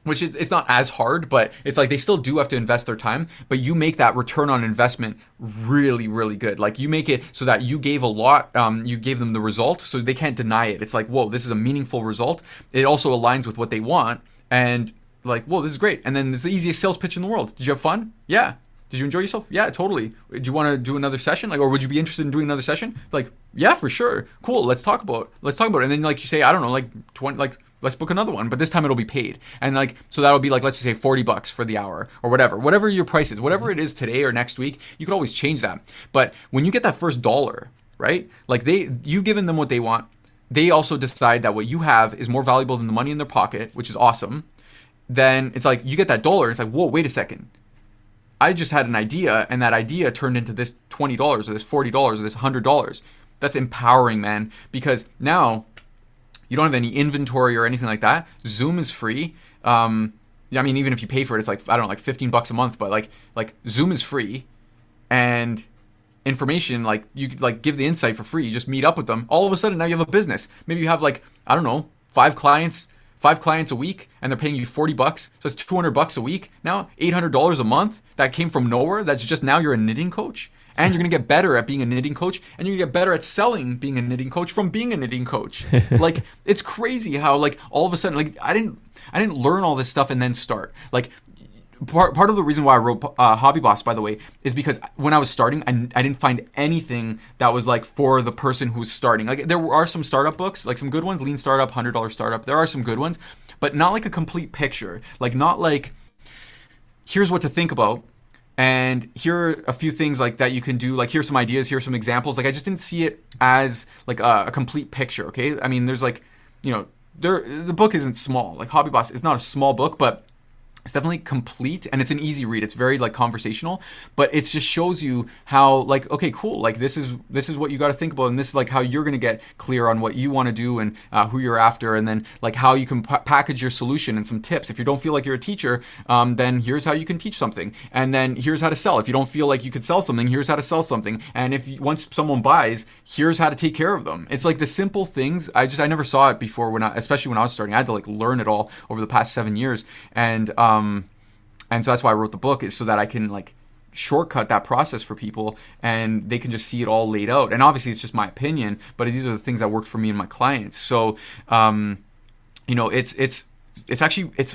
which it's not as hard, but it's like they still do have to invest their time, but you make that return on investment really, really good. Like you make it so that you gave a lot, you gave them the result, so they can't deny it. It's like, whoa, this is a meaningful result. It also aligns with what they want, and like, whoa, this is great. And then it's the easiest sales pitch in the world. Did you have fun? Yeah. Did you enjoy yourself? Yeah, totally. Do you want to do another session? Like, or would you be interested in doing another session? Like, yeah, for sure. Cool. Let's talk about it. And then like you say, I don't know, like 20, like let's book another one, but this time it'll be paid. And like, so that'll be like, let's just say $40 for the hour or whatever your price is, whatever it is today or next week, you could always change that. But when you get that first dollar, right? Like you've given them what they want. They also decide that what you have is more valuable than the money in their pocket, which is awesome. Then it's like, you get that dollar. It's like, whoa, wait a second. I just had an idea, and that idea turned into this $20 or this $40 or this $100. That's empowering, man, because now you don't have any inventory or anything like that. Zoom is free. I mean, even if you pay for it, it's like, I don't know, like $15 a month, but like Zoom is free, and information, like you could like give the insight for free. You just meet up with them. All of a sudden now you have a business. Maybe you have like, I don't know, 5 clients a week, and they're paying you $40. So it's $200 a week. Now $800 a month that came from nowhere. That's just now you're a knitting coach, and you're going to get better at being a knitting coach, and you're going to get better at selling being a knitting coach from being a knitting coach. Like, it's crazy how like all of a sudden, like I didn't learn all this stuff and then start. Like part of the reason why I wrote Hobby Boss, by the way, is because when I was starting, I didn't find anything that was like for the person who's starting. Like there are some startup books, like some good ones, Lean Startup, $100 Startup. There are some good ones, but not like a complete picture. Like not like, here's what to think about, and here are a few things like that you can do. Like here's some ideas, here's some examples. Like I just didn't see it as like a complete picture. Okay, I mean there's like, you know, the book isn't small. Like Hobby Boss is not a small book, but it's definitely complete, and it's an easy read. It's very like conversational, but it just shows you how like, okay, cool. Like this is what you got to think about, and this is like how you're going to get clear on what you want to do and who you're after, and then like how you can package your solution and some tips. If you don't feel like you're a teacher, then here's how you can teach something, and then here's how to sell. If you don't feel like you could sell something, here's how to sell something, and if once someone buys, here's how to take care of them. It's like the simple things. I never saw it before especially when I was starting. I had to like learn it all over the past 7 years, and so that's why I wrote the book, is so that I can like shortcut that process for people and they can just see it all laid out. And obviously it's just my opinion, but these are the things that worked for me and my clients. So, you know, it's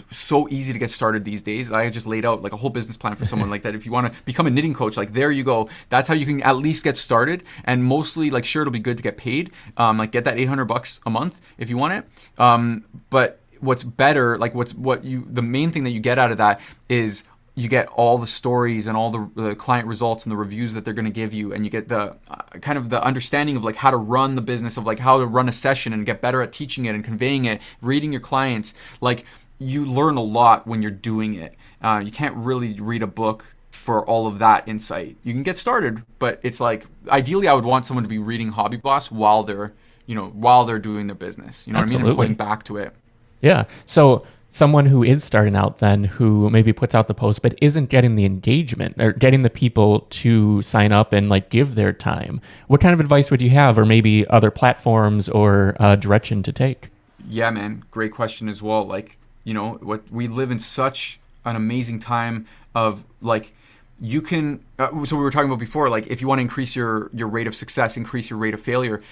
so easy to get started these days. I just laid out like a whole business plan for someone like that. If you want to become a knitting coach, like there you go. That's how you can at least get started. And mostly like, sure, it'll be good to get paid. Like get that $800 a month if you want it. But what's better, like the main thing that you get out of that is you get all the stories and all the client results and the reviews that they're going to give you, and you get the kind of the understanding of like how to run the business, of like how to run a session and get better at teaching it and conveying it, reading your clients. Like you learn a lot when you're doing it. You can't really read a book for all of that insight. You can get started, but it's like ideally I would want someone to be reading Hobby Boss while they're doing their business. You know what I mean? And pointing back to it. Yeah. So someone who is starting out then, who maybe puts out the post but isn't getting the engagement or getting the people to sign up and like give their time, what kind of advice would you have, or maybe other platforms or direction to take? Yeah, man. Great question as well. Like, you know, what we live in such an amazing time of like, you can, so we were talking about before, like if you want to increase your rate of success, increase your rate of failure,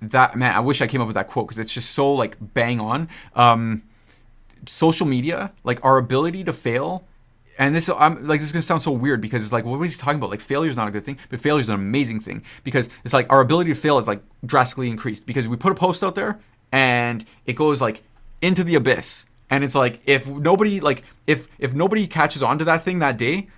that, man, I wish I came up with that quote because it's just so like bang on. Social media, like our ability to fail, and this is gonna sound so weird because it's like, what was he talking about? Like failure is not a good thing, but failure is an amazing thing, because it's like our ability to fail is like drastically increased because we put a post out there and it goes like into the abyss, and it's like if nobody catches on to that thing that day,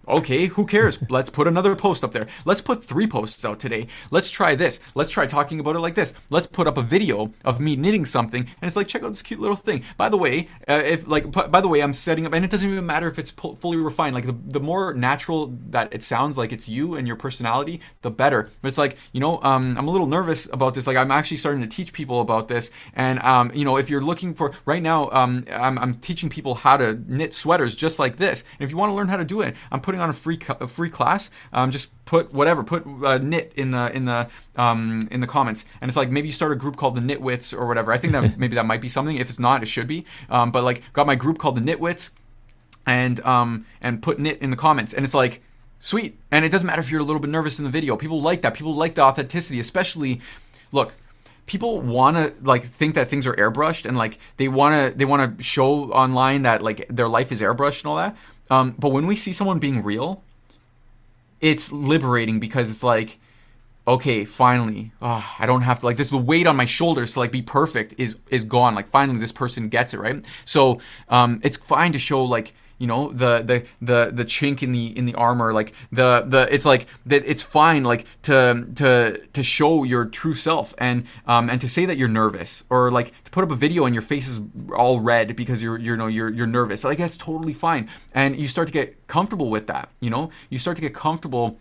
okay, who cares? Let's put another post up there. Let's put 3 posts out today. Let's try this. Let's try talking about it like this. Let's put up a video of me knitting something, and it's like, check out this cute little thing. By the way, I'm setting up, and it doesn't even matter if it's fully refined. Like the more natural that it sounds like it's you and your personality, the better. But it's like, you know, I'm a little nervous about this. Like I'm actually starting to teach people about this, and you know, if you're looking for right now, I'm teaching people how to knit sweaters just like this. And if you want to learn how to do it, I'm putting on a free class. Just put knit in the comments, and it's like maybe you start a group called the Knitwits or whatever. I think that maybe that might be something. If it's not, it should be. But like got my group called the Knitwits, and put knit in the comments, and it's like sweet. And it doesn't matter if you're a little bit nervous in the video. People like that. People like the authenticity, especially. Look, people want to like think that things are airbrushed, and like they want to show online that like their life is airbrushed and all that. But when we see someone being real, it's liberating, because it's like, okay, finally, I don't have to, like, this, the weight on my shoulders to like be perfect is gone. Like finally this person gets it, right? So it's fine to show like, you know, the chink in the armor, like it's like that. It's fine, like to show your true self, and to say that you're nervous, or like to put up a video and your face is all red because you're nervous. Like that's totally fine, and you start to get comfortable with that. You know, you start to get comfortable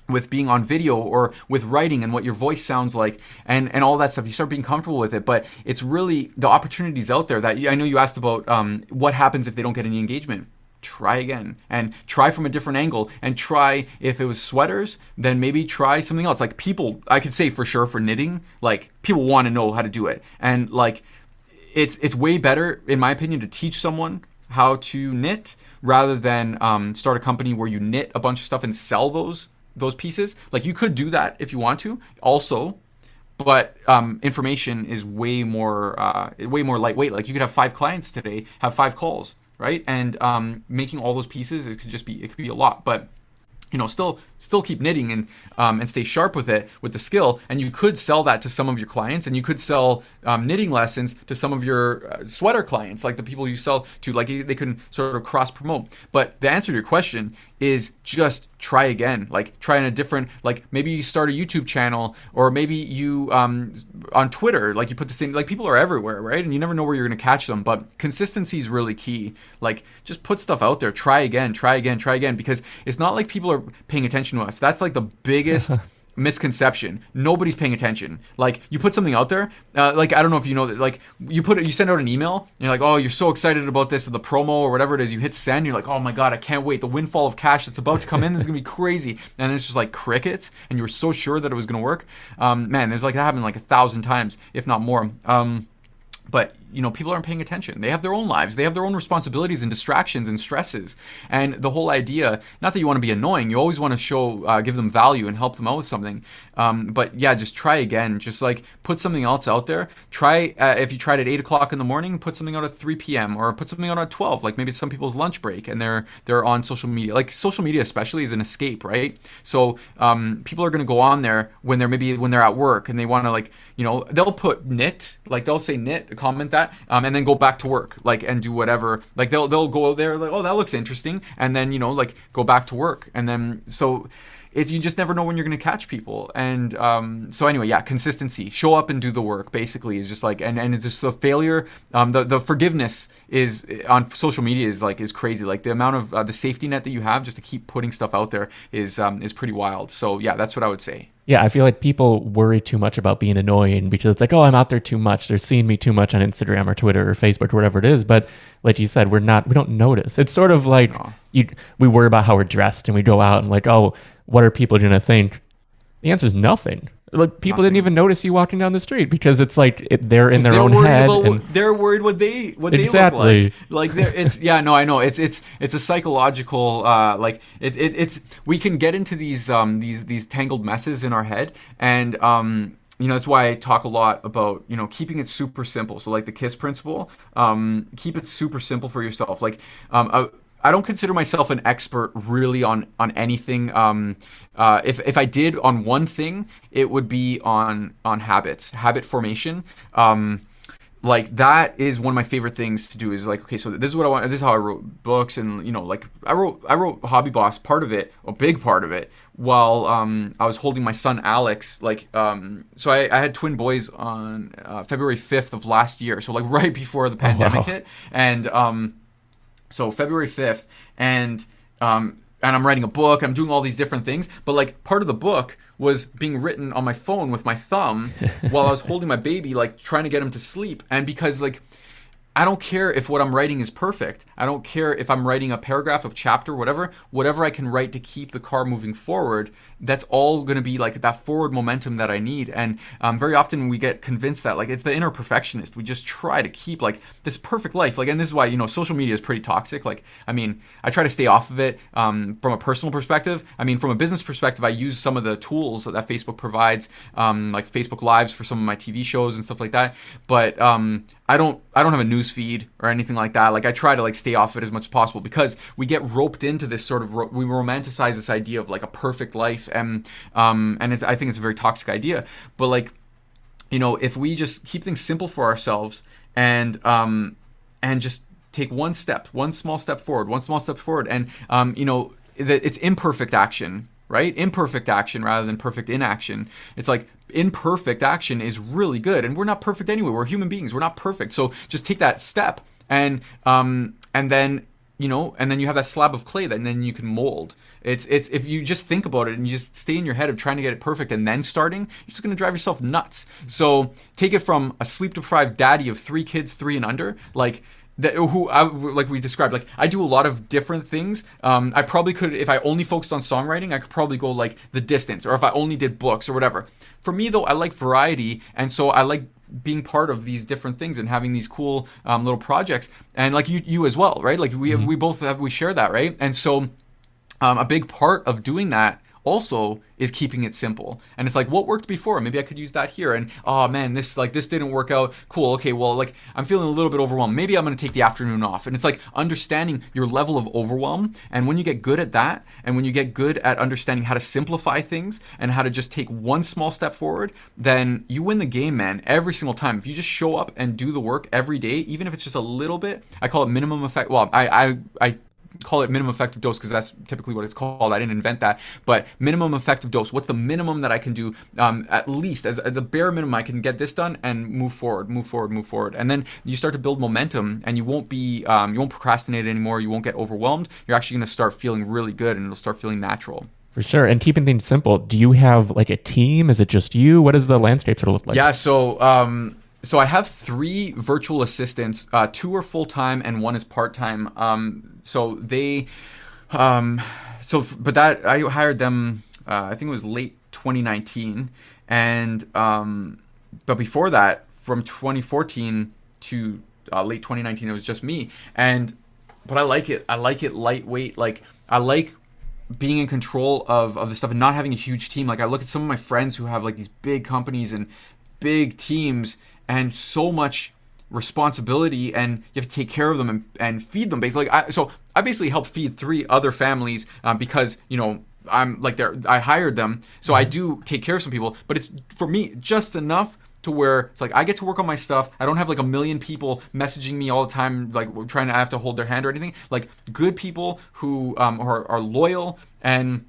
with being on video or with writing and what your voice sounds like, and all that stuff. You start being comfortable with it, but it's really the opportunities out there that I know you asked about. What happens if they don't get any engagement? Try again, and try from a different angle, and try, if it was sweaters, then maybe try something else. Like people, I could say for sure for knitting, like people want to know how to do it, and like it's way better in my opinion to teach someone how to knit rather than start a company where you knit a bunch of stuff and sell those pieces. Like you could do that if you want to also, but information is way more lightweight. Like you could have 5 clients today, have 5 calls, right? And making all those pieces, it could be a lot, but still keep knitting and stay sharp with it, with the skill, and you could sell that to some of your clients, and you could sell knitting lessons to some of your sweater clients, like the people you sell to, like they can sort of cross promote. But the answer to your question is just try again, like try in a different, like maybe you start a YouTube channel, or maybe you on Twitter, like you put the same, like people are everywhere, right? And you never know where you're going to catch them, but consistency is really key. Like just put stuff out there, try again, because it's not like people are paying attention to us. That's like the biggest misconception. Nobody's paying attention. Like you put something out there, like I don't know if you know that, like you send out an email and you're like, oh, you're so excited about this, the promo or whatever it is, you hit send, you're like, oh my god, I can't wait, the windfall of cash that's about to come in, this is gonna be crazy, and it's just like crickets, and you were so sure that it was gonna work. Man, there's like that happened like 1,000 times, if not more. But people aren't paying attention. They have their own lives. They have their own responsibilities and distractions and stresses. And the whole idea, not that you want to be annoying, you always want to show, give them value and help them out with something. But yeah, just try again. Just like put something else out there. Try, if you tried at 8 o'clock in the morning, put something out at 3 p.m. or put something out at 12. Like maybe it's some people's lunch break and they're on social media. Like social media especially is an escape, right? So people are going to go on there when they're at work and they want to, like, they'll put knit, like they'll say knit, comment that, and then go back to work, like, and do whatever. Like they'll go there, like, oh, that looks interesting, and then like go back to work, and then so you just never know when you're going to catch people. And so anyway, yeah, consistency, show up and do the work, basically, is just like, and it's just the failure, the forgiveness is on social media is crazy. Like the amount of the safety net that you have just to keep putting stuff out there is pretty wild. So yeah, that's what I would say. Yeah, I feel like people worry too much about being annoying because it's like, oh, I'm out there too much. They're seeing me too much on Instagram or Twitter or Facebook or whatever it is. But like you said, we don't notice. It's sort of like we worry about how we're dressed and we go out and like, oh, what are people going to think? The answer is nothing. Like people didn't even notice you walking down the street because it's like they're in their own head. They're worried what they exactly. look like. Like it's I know. It's a psychological it's we can get into these tangled messes in our head, and that's why I talk a lot about keeping it super simple. So like the KISS principle, keep it super simple for yourself. Like I don't consider myself an expert really on anything. If I did on one thing, it would be on habit formation. Like that is one of my favorite things to do, is like, okay, so this is what I want. This is how I wrote books, and like I wrote Hobby Boss, part of it, a big part of it, while I was holding my son Alex. Like so I had twin boys on February 5th of last year, so like right before the pandemic hit, and so February 5th, and I'm writing a book, I'm doing all these different things, but like part of the book was being written on my phone with my thumb while I was holding my baby, like trying to get him to sleep. And because like I don't care if what I'm writing is perfect. I don't care if I'm writing a paragraph, a chapter, whatever I can write to keep the car moving forward. That's all going to be like that forward momentum that I need. And very often we get convinced that like it's the inner perfectionist. We just try to keep like this perfect life. Like, and this is why, social media is pretty toxic. Like, I mean, I try to stay off of it from a personal perspective. I mean, from a business perspective, I use some of the tools that Facebook provides, like Facebook Lives for some of my TV shows and stuff like that. But I don't have a news feed or anything like that. Like I try to like stay off it as much as possible, because we get roped into this sort of we romanticize this idea of like a perfect life, and I think it's a very toxic idea. But like, if we just keep things simple for ourselves and just take one small step forward, and it's imperfect action. Right? Imperfect action rather than perfect inaction. It's like imperfect action is really good, and we're not perfect anyway. We're human beings. We're not perfect. So just take that step, and then you have that slab of clay that then you can mold. It's if you just think about it and you just stay in your head of trying to get it perfect and then starting, you're just gonna drive yourself nuts. So take it from a sleep deprived daddy of 3 kids, 3 and under, like we described, like I do a lot of different things. I probably could, if I only focused on songwriting, I could probably go like the distance, or if I only did books or whatever. For me though, I like variety, and so I like being part of these different things and having these cool little projects. And like you as well, right? Like we both share that, right? And so a big part of doing that also is keeping it simple. And it's like, what worked before? Maybe I could use that here. And oh man, this didn't work out. Cool. Okay, well, like I'm feeling a little bit overwhelmed. Maybe I'm going to take the afternoon off. And it's like understanding your level of overwhelm. And when you get good at that, and when you get good at understanding how to simplify things and how to just take one small step forward, then you win the game, man, every single time. If you just show up and do the work every day, even if it's just a little bit, I call it minimum effect. Well, I call it minimum effective dose because that's typically what it's called. I didn't invent that, but minimum effective dose. What's the minimum that I can do? At least as a bare minimum, I can get this done and move forward. And then you start to build momentum, and you won't procrastinate anymore. You won't get overwhelmed. You're actually going to start feeling really good, and it'll start feeling natural. For sure. And keeping things simple, do you have like a team? Is it just you? What does the landscape sort of look like? Yeah. So I have 3 virtual assistants. 2 are full time and 1 is part time. But I hired them. I think it was late 2019, and but before that, from 2014 to late 2019, it was just me. But I like it. I like it lightweight. Like I like being in control of the stuff and not having a huge team. Like I look at some of my friends who have like these big companies and big teams and so much responsibility, and you have to take care of them and feed them basically. I basically help feed 3 other families because I hired them, so I do take care of some people, but it's for me just enough to where it's like I get to work on my stuff. I don't have like a million people messaging me all the time, like trying to I have to hold their hand or anything. Like good people who are loyal, and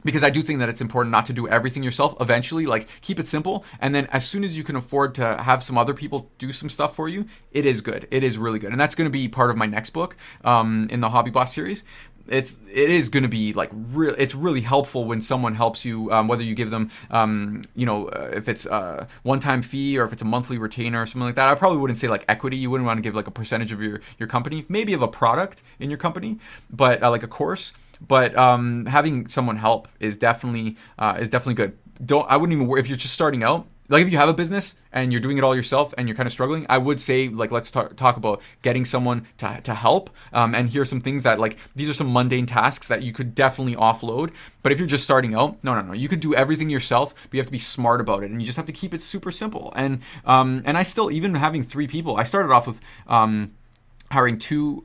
because I do think that it's important not to do everything yourself. Eventually, like keep it simple, and then as soon as you can afford to have some other people do some stuff for you, it is good. It is really good, and that's going to be part of my next book in the Hobby Boss series. It is going to be like it's really helpful when someone helps you, whether you give them if it's a one-time fee or if it's a monthly retainer or something like that. I probably wouldn't say like equity. You wouldn't want to give like a percentage of your company, maybe of a product in your company, but like a course. But having someone help is definitely good. I wouldn't even worry if you're just starting out. Like if you have a business and you're doing it all yourself and you're kind of struggling, I would say like let's talk about getting someone to help. And here are some things that like these are some mundane tasks that you could definitely offload. But if you're just starting out, no, you could do everything yourself, but you have to be smart about it, and you just have to keep it super simple. And I still, even having 3 people, I started off with hiring two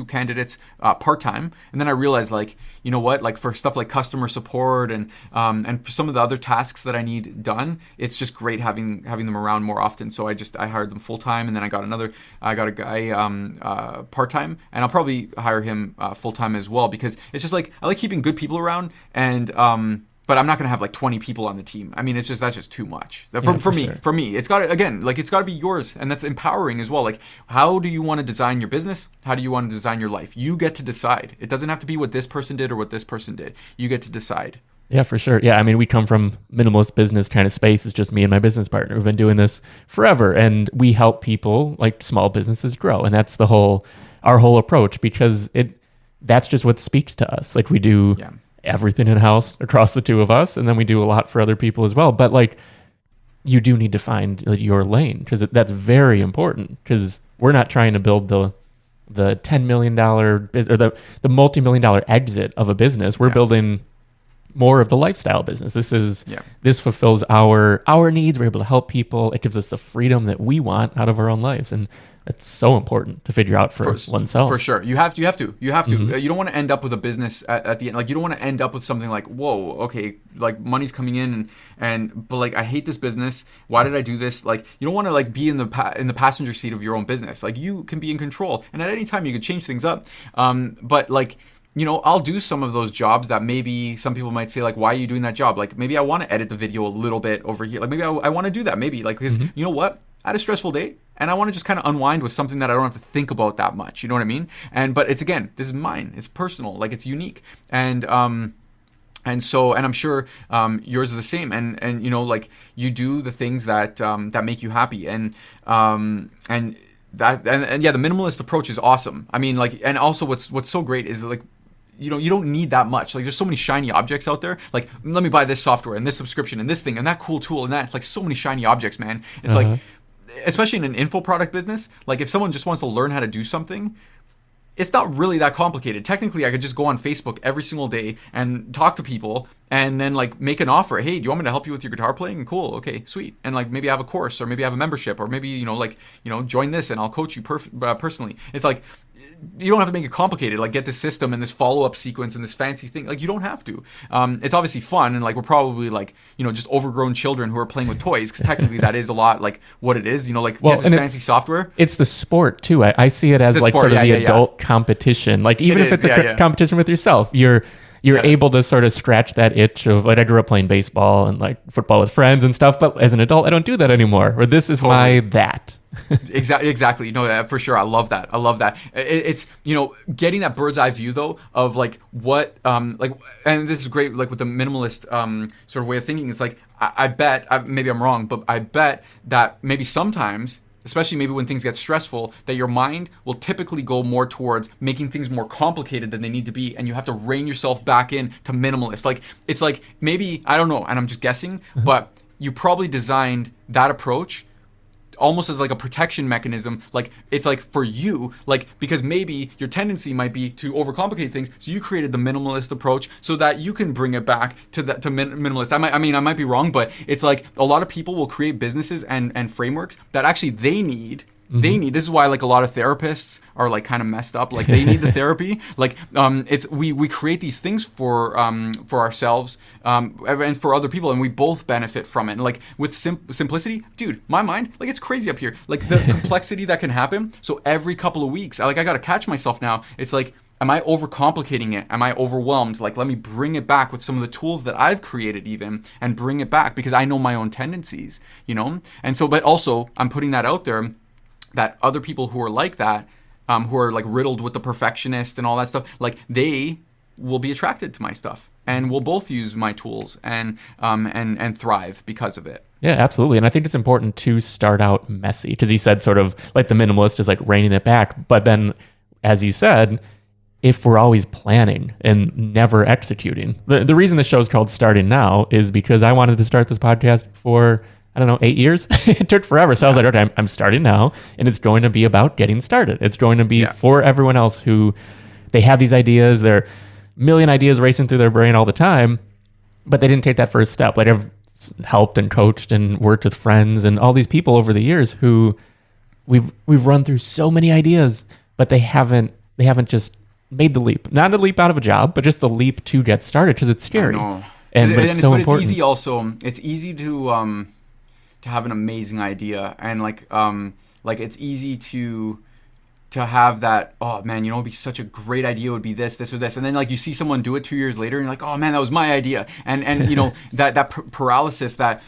candidates part-time, and then I realized like, you know what, like for stuff like customer support and for some of the other tasks that I need done, it's just great having them around more often. So I hired them full-time, and then I got a guy part-time, and I'll probably hire him full-time as well, because it's just like I like keeping good people around, and but I'm not going to have like 20 people on the team. I mean, that's just too much. For me, it's got to be yours. And that's empowering as well. Like, how do you want to design your business? How do you want to design your life? You get to decide. It doesn't have to be what this person did or what this person did. You get to decide. Yeah, for sure. Yeah, I mean, we come from minimalist business kind of space. It's just me and my business partner. We've been doing this forever, and we help people, like small businesses, grow. And that's our whole approach, because that's just what speaks to us. Like we do everything in-house across the 2 of us, and then we do a lot for other people as well. But like, you do need to find your lane, because that's very important, because we're not trying to build the $10 million or the multi-million-dollar exit of a business. We're building more of the lifestyle business. This fulfills our needs. We're able to help people. It gives us the freedom that we want out of our own lives, and it's so important to figure out for oneself. For sure. You have to. Mm-hmm. You don't want to end up with a business at the end. Like, you don't want to end up with something like, whoa, okay, like money's coming in but like, I hate this business. Why did I do this? Like, you don't want to like be in the passenger seat of your own business. Like, you can be in control, and at any time you can change things up. But like, you know, I'll do some of those jobs that maybe some people might say like, why are you doing that job? Like, maybe I want to edit the video a little bit over here. Like, maybe I want to do that. Maybe like, because you know what? I had a stressful day, and I want to just kind of unwind with something that I don't have to think about that much. You know what I mean? But it's, again, this is mine. It's personal. Like, it's unique. And I'm sure yours is the same. And you know, like, you do the things that make you happy. And the minimalist approach is awesome. I mean, like, and also what's so great is like, you know, you don't need that much. Like, there's so many shiny objects out there. Like, let me buy this software and this subscription and this thing and that cool tool and that. Like, so many shiny objects, man. It's like, especially in an info product business, like if someone just wants to learn how to do something, it's not really that complicated. Technically, I could just go on Facebook every single day and talk to people and then like make an offer. Hey, do you want me to help you with your guitar playing? Cool. Okay, sweet. And like maybe I have a course, or maybe I have a membership, or maybe, join this and I'll coach you personally. It's like, you don't have to make it complicated, like get this system and this follow-up sequence and this fancy thing. Like, you don't have to. It's obviously fun, and like we're probably like, just overgrown children who are playing with toys, because technically that is a lot like what it is, get this fancy software. It's the sport too. I see it as like sport, sort of the adult competition. Like even if it's a competition with yourself, you're able to sort of scratch that itch of like, I grew up playing baseball and like football with friends and stuff, but as an adult, I don't do that anymore. Or this is my that. Exactly. For sure. I love that. It's, getting that bird's eye view though of like what, and this is great, like with the minimalist sort of way of thinking. It's like, I bet, maybe I'm wrong, but I bet that maybe sometimes, especially maybe when things get stressful, that your mind will typically go more towards making things more complicated than they need to be, and you have to rein yourself back in to minimalist. Like, it's like, maybe, I don't know, and I'm just guessing, but you probably designed that approach almost as like a protection mechanism. Like, it's like for you, like, because maybe your tendency might be to overcomplicate things, so you created the minimalist approach so that you can bring it back to minimalist. I might be wrong, but it's like a lot of people will create businesses and frameworks that actually they need. This is why like a lot of therapists are like kind of messed up. Like, they need the therapy. Like, it's we create these things for ourselves and for other people, and we both benefit from it. And like with simplicity, dude, my mind, like, it's crazy up here. Like the complexity that can happen. So every couple of weeks, I gotta catch myself now. It's like, am I overcomplicating it? Am I overwhelmed? Like, let me bring it back with some of the tools that I've created even, and bring it back, because I know my own tendencies, And so, but also I'm putting that out there, that other people who are like that, who are like riddled with the perfectionist and all that stuff, like, they will be attracted to my stuff, and we'll both use my tools and thrive because of it. Yeah, absolutely. And I think it's important to start out messy, because he said sort of like the minimalist is like reining it back. But then, as you said, if we're always planning and never executing, the reason the show is called Starting Now is because I wanted to start this podcast for, 8 years. It took forever. So I was like, okay, I'm starting now, and it's going to be about getting started. It's going to be for everyone else who, they have these ideas, there are a million ideas racing through their brain all the time, but they didn't take that first step. Like, I've helped and coached and worked with friends and all these people over the years who we've run through so many ideas, but they haven't just made the leap. Not the leap out of a job, but just the leap to get started, because it's scary. I know. But it's so important. It's easy also. It's easy to have an amazing idea, and like it's easy to have that, oh man, it'd be such a great idea, would be this or this, and then like you see someone do it 2 years later, and you're like, oh man, that was my idea, and that paralysis, that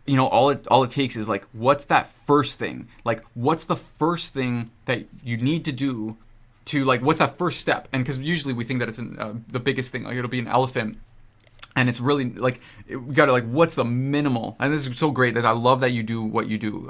all it takes is like, what's that first thing? Like, what's the first thing that you need to do to, like, what's that first step? And because usually we think that it's the biggest thing, like it'll be an elephant. And it's really like, we gotta like, what's the minimal? And this is so great. I love that you do what you do.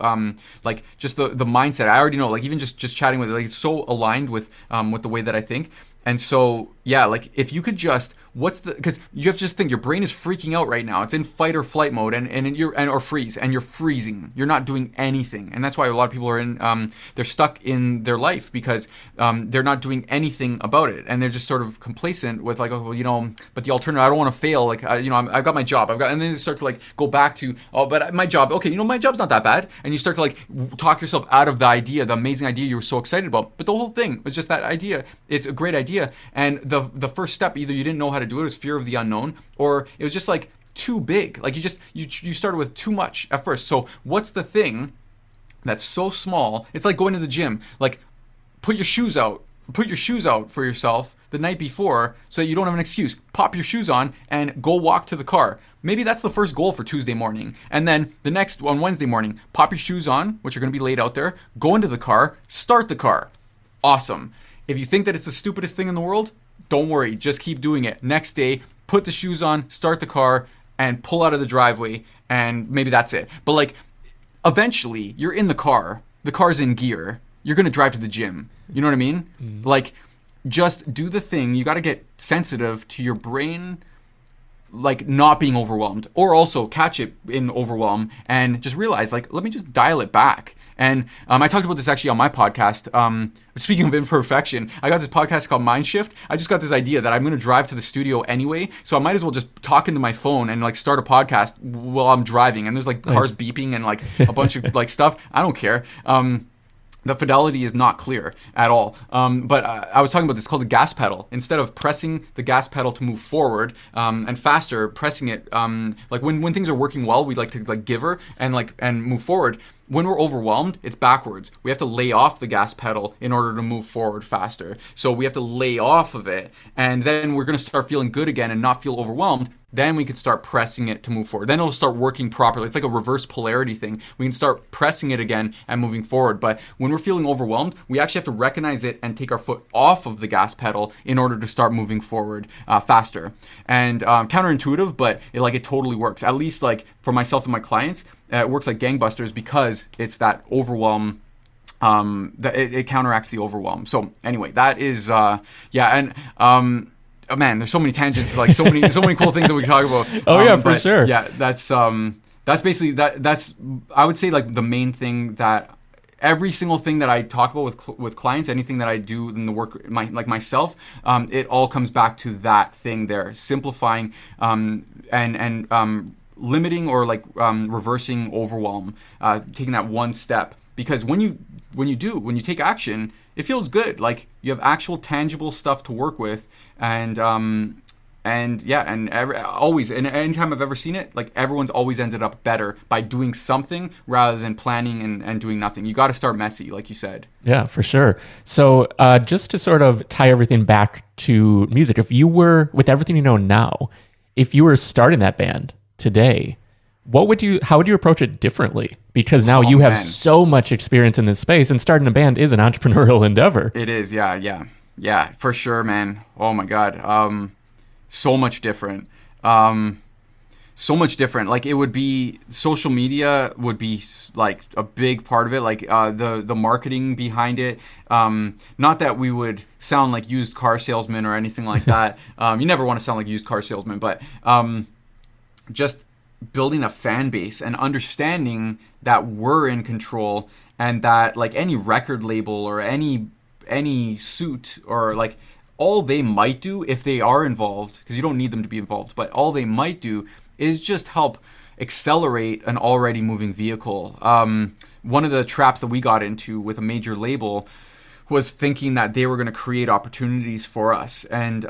Like, just the mindset. I already know. Like, even just chatting with it, like, it's so aligned with the way that I think. And so, yeah, like, if you could just, because you have to just think, your brain is freaking out right now. It's in fight or flight mode, or freeze, and you're freezing. You're not doing anything. And that's why a lot of people are they're stuck in their life, because they're not doing anything about it. And they're just sort of complacent with like, oh, well, but the alternative, I don't want to fail. Like, I've got my job. And then they start to like go back to, oh, but my job, okay, my job's not that bad. And you start to like talk yourself out of the idea, the amazing idea you were so excited about. But the whole thing was just that idea. It's a great idea. And the first step, either you didn't know how to do it, was fear of the unknown, or it was just like too big. Like, you started with too much at first. So what's the thing that's so small? It's like going to the gym. Like, put your shoes out for yourself the night before, so that you don't have an excuse. Pop your shoes on and go walk to the car. Maybe that's the first goal for Tuesday morning. And then the next on Wednesday morning, pop your shoes on, which are going to be laid out there, go into the car, start the car. Awesome. If you think that it's the stupidest thing in the world, don't worry, just keep doing it. Next day, put the shoes on, start the car, and pull out of the driveway, and maybe that's it. But like, eventually, you're in the car's in gear, you're going to drive to the gym. You know what I mean? Mm-hmm. Like, just do the thing. You got to get sensitive to your brain like not being overwhelmed, or also catch it in overwhelm and just realize like, let me just dial it back. And I talked about this actually on my podcast. Speaking of imperfection, I got this podcast called Mind Shift. I just got this idea that I'm going to drive to the studio anyway, so I might as well just talk into my phone and like start a podcast while I'm driving. And there's like cars beeping and like a bunch of like stuff. I don't care. The fidelity is not clear at all. But I was talking about this called the gas pedal. Instead of pressing the gas pedal to move forward and faster, pressing it like when things are working well, we like to like giver and move forward. When we're overwhelmed, it's backwards. We have to lay off the gas pedal in order to move forward faster. So we have to lay off of it, and then we're going to start feeling good again and not feel overwhelmed. Then we could start pressing it to move forward. Then it'll start working properly. It's like a reverse polarity thing. We can start pressing it again and moving forward. But when we're feeling overwhelmed, we actually have to recognize it and take our foot off of the gas pedal in order to start moving forward faster. And counterintuitive, but it totally works. At least like for myself and my clients, it works like gangbusters because it's that overwhelm. That it counteracts the overwhelm. So anyway, that is oh man, there's so many tangents, like so many cool things that we can talk about. For sure. Yeah, that's basically that's I would say like the main thing that every single thing that I talk about with clients, anything that I do in the work, myself, it all comes back to that thing there, simplifying and limiting or reversing overwhelm, taking that one step. Because when you take action, it feels good. Like you have actual tangible stuff to work with, anytime I've ever seen it, like everyone's always ended up better by doing something rather than planning and doing nothing. You got to start messy, like you said. Yeah, for sure. So just to sort of tie everything back to music, if you were, with everything you know now, if you were starting that band today, how would you approach it differently? Because now you have so much experience in this space, and starting a band is an entrepreneurial endeavor. It is, yeah, for sure, man. Oh my God, so much different. Like it would be, social media would be like a big part of it, like the marketing behind it. Not that we would sound like used car salesmen or anything like that. You never want to sound like a used car salesman, but just building a fan base and understanding that we're in control, and that like any record label or any suit or like all they might do if they are involved, because you don't need them to be involved, but all they might do is just help accelerate an already moving vehicle. One of the traps that we got into with a major label was thinking that they were going to create opportunities for us, and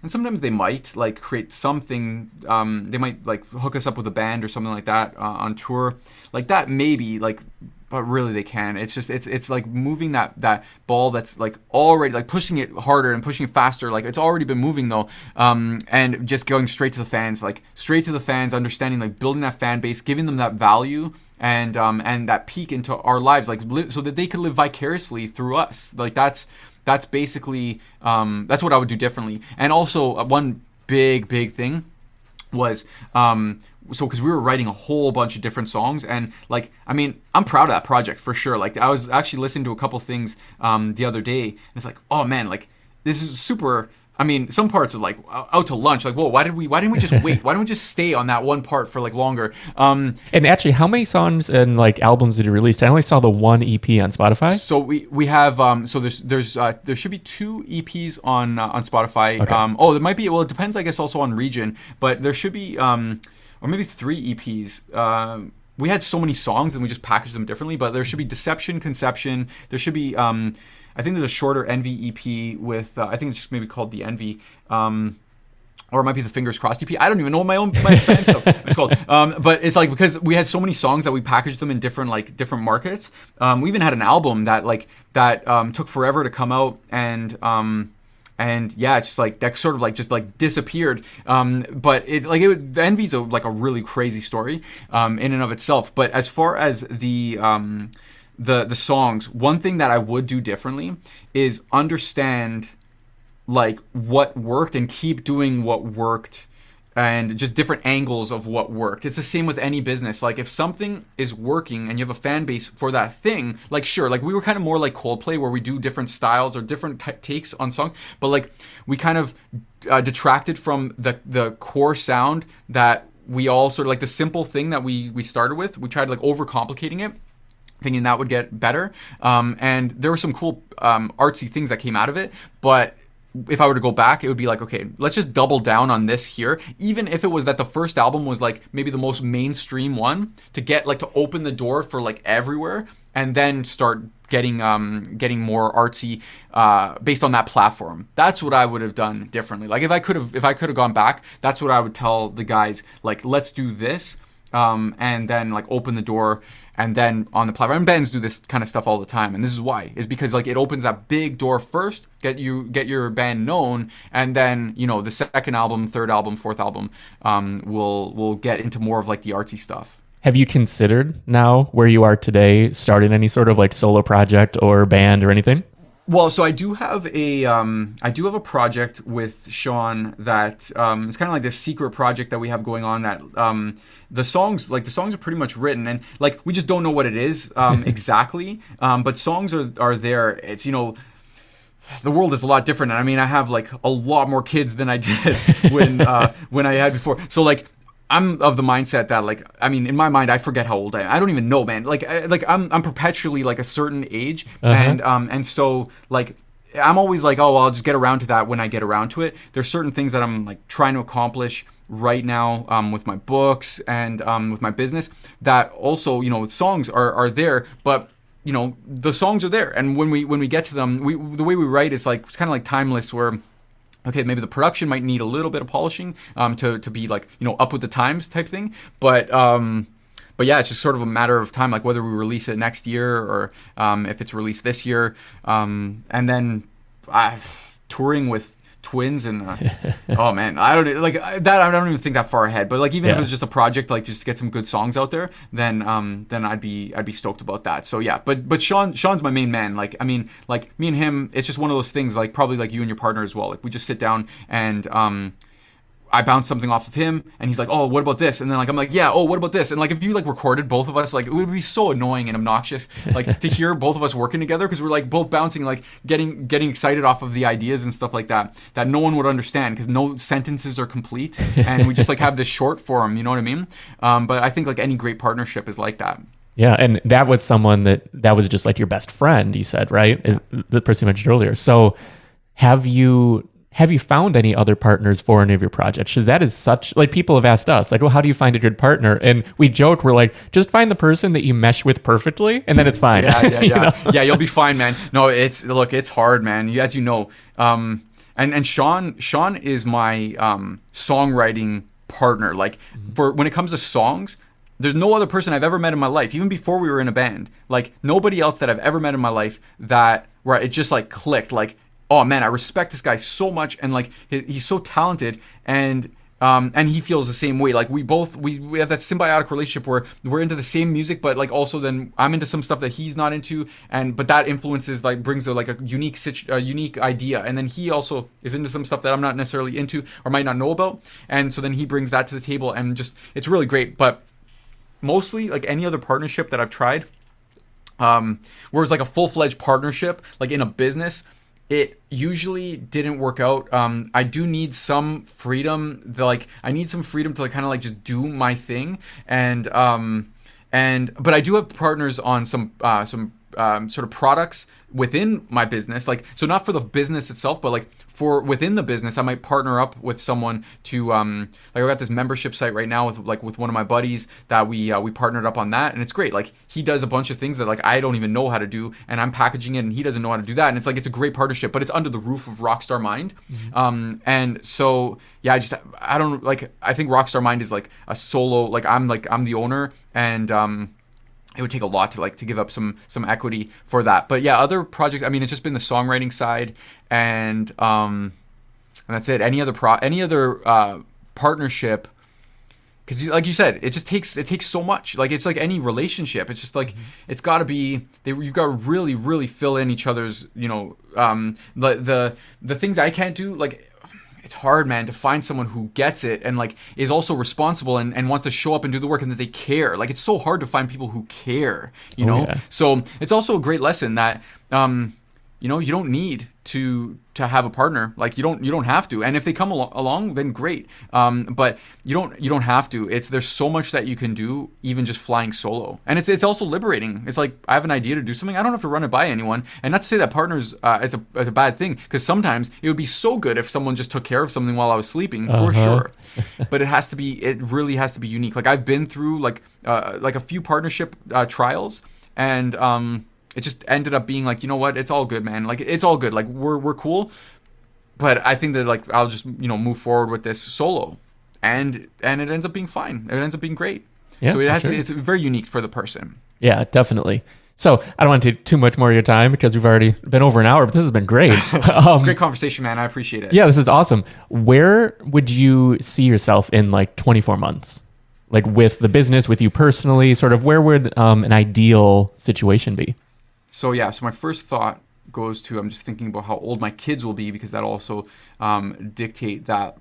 sometimes they might like create something. They might like hook us up with a band or something like that on tour, like that maybe, like, but really they can. It's just it's like moving that ball that's like already, like pushing it harder and pushing it faster. Like it's already been moving though, and just going straight to the fans, understanding, like building that fan base, giving them that value. And that peek into our lives, like so that they could live vicariously through us. Like that's basically that's what I would do differently. And also one big thing was so because we were writing a whole bunch of different songs, and like I mean I'm proud of that project for sure. Like I was actually listening to a couple things the other day, and it's like, oh man, like this is super. I mean, some parts are like out to lunch. Like, whoa, why didn't we just wait? Why don't we just stay on that one part for like longer? And actually, how many songs and like albums did you release? I only saw the one EP on Spotify. So we have so there should be 2 EPs on Spotify. Okay. There might be. Well, it depends, I guess, also on region. But there should be or maybe 3 EPs. We had so many songs and we just packaged them differently. But there should be Deception, Conception. There should be. I think there's a shorter Envy EP with, I think it's just maybe called The Envy, or it might be the Fingers Crossed EP. I don't even know what my band stuff is called. But it's like, because we had so many songs that we packaged them in different markets. We even had an album that took forever to come out, and yeah, it's just like that sort of like just like disappeared. But it's like the Envy's like a really crazy story in and of itself. But as far as the songs, one thing that I would do differently is understand like what worked and keep doing what worked and just different angles of what worked. It's the same with any business. Like if something is working and you have a fan base for that thing, like sure, like we were kind of more like Coldplay where we do different styles or different takes on songs, but like we kind of detracted from the core sound that we all sort of like the simple thing that we started with. We tried like overcomplicating it, thinking that would get better. And there were some cool artsy things that came out of it, but if I were to go back, it would be like, okay, let's just double down on this here. Even if it was that the first album was like maybe the most mainstream one, to get like to open the door for like everywhere, and then start getting more artsy based on that platform. That's what I would have done differently. Like if I could have gone back, that's what I would tell the guys, like, let's do this, and then like open the door. And then on the platform, and bands do this kind of stuff all the time, and this is why, is because like it opens that big door first, get your band known, and then the second album, third album, fourth album, will get into more of like the artsy stuff. Have you considered now where you are today starting any sort of like solo project or band or anything? Well, so I do have a project with Sean that it's kind of like this secret project that we have going on that the songs are pretty much written, and like we just don't know what it is exactly, but songs are there. It's the world is a lot different, and I mean I have like a lot more kids than I did when I had before. So like I'm of the mindset that like, I mean, in my mind, I forget how old I am. I don't even know, man. Like I'm perpetually like a certain age, and so like I'm always like, oh, well, I'll just get around to that when I get around to it. There's certain things that I'm like trying to accomplish right now with my books and with my business that also songs are there, but the songs are there, and when we get to them, the way we write is like it's kind of like timeless, where okay, maybe the production might need a little bit of polishing to be like up with the times type thing, but yeah, it's just sort of a matter of time, like whether we release it next year or if it's released this year, and then touring with twins and oh man, I don't like that. I don't even think that far ahead. But like even if it was just a project, like just to get some good songs out there, then I'd be stoked about that. So yeah, but Sean's my main man. Like I mean, like me and him, it's just one of those things. Like probably like you and your partner as well. Like we just sit down and I bounce something off of him, and he's like, "Oh, what about this?" And then like I'm like, "Yeah, oh, what about this?" And like if you like recorded both of us, like it would be so annoying and obnoxious, like to hear both of us working together, because we're like both bouncing, like getting excited off of the ideas and stuff like that no one would understand because no sentences are complete, and we just like have this short form. You know what I mean? But I think like any great partnership is like that. Yeah, and that was someone that was just like your best friend. You said, right? Is the person you mentioned earlier. So have you found any other partners for any of your projects? Because that is such, like, people have asked us, like, well, how do you find a good partner? And we joke, we're like, just find the person that you mesh with perfectly, and then it's fine. Yeah. Yeah, you'll be fine, man. No, it's hard, man. As you know. And Sean is my songwriting partner. Like, for when it comes to songs, there's no other person I've ever met in my life, even before we were in a band. Like, nobody else that I've ever met in my life where it just, like, clicked, like, oh man, I respect this guy so much, and like he's so talented, and he feels the same way. Like we have that symbiotic relationship where we're into the same music, but like also then I'm into some stuff that he's not into, but that influences like brings a unique idea, and then he also is into some stuff that I'm not necessarily into or might not know about, and so then he brings that to the table, and just it's really great. But mostly like any other partnership that I've tried, where it's like a full-fledged partnership, like in a business, it usually didn't work out. I do need some freedom. I need some freedom to like kind of like just do my thing, but I do have partners on some sort of products within my business, like, so not for the business itself, but like for within the business, I might partner up with someone to like I got this membership site right now with one of my buddies that we partnered up on that, and it's great. Like he does a bunch of things that like I don't even know how to do, and I'm packaging it, and he doesn't know how to do that, and it's like it's a great partnership, but it's under the roof of Rockstar Mind. And so yeah, I don't like, I think Rockstar Mind is like a solo, like I'm the owner, and it would take a lot to give up some equity for that. But yeah, other projects, I mean, it's just been the songwriting side, and that's it. Any other partnership, because like you said, it takes so much. Like it's like any relationship. It's just like it's got to be, you've got to really really fill in each other's, the things I can't do. Like it's hard, man, to find someone who gets it and like is also responsible and wants to show up and do the work and that they care. Like, it's so hard to find people who care, you know? Yeah. So it's also a great lesson that, you know, you don't need to have a partner. Like, you don't have to. And if they come along, then great. But you don't have to. There's so much that you can do, even just flying solo. And it's also liberating. It's like, I have an idea to do something. I don't have to run it by anyone. And not to say that partners is a bad thing, because sometimes it would be so good if someone just took care of something while I was sleeping, for sure. But it really has to be unique. Like, I've been through like a few partnership trials, and it just ended up being like, you know what, it's all good, man. Like, it's all good. Like, we're cool. But I think that, like, I'll just, you know, move forward with this solo, and it ends up being fine. It ends up being great. Yeah, so it's very unique for the person. Yeah, definitely. So I don't want to take too much more of your time because we've already been over an hour, but this has been great. It's a great conversation, man. I appreciate it. Yeah, this is awesome. Where would you see yourself in like 24 months? Like, with the business, with you personally, sort of, where would an ideal situation be? So my first thought goes to, I'm just thinking about how old my kids will be, because that'll also dictate that,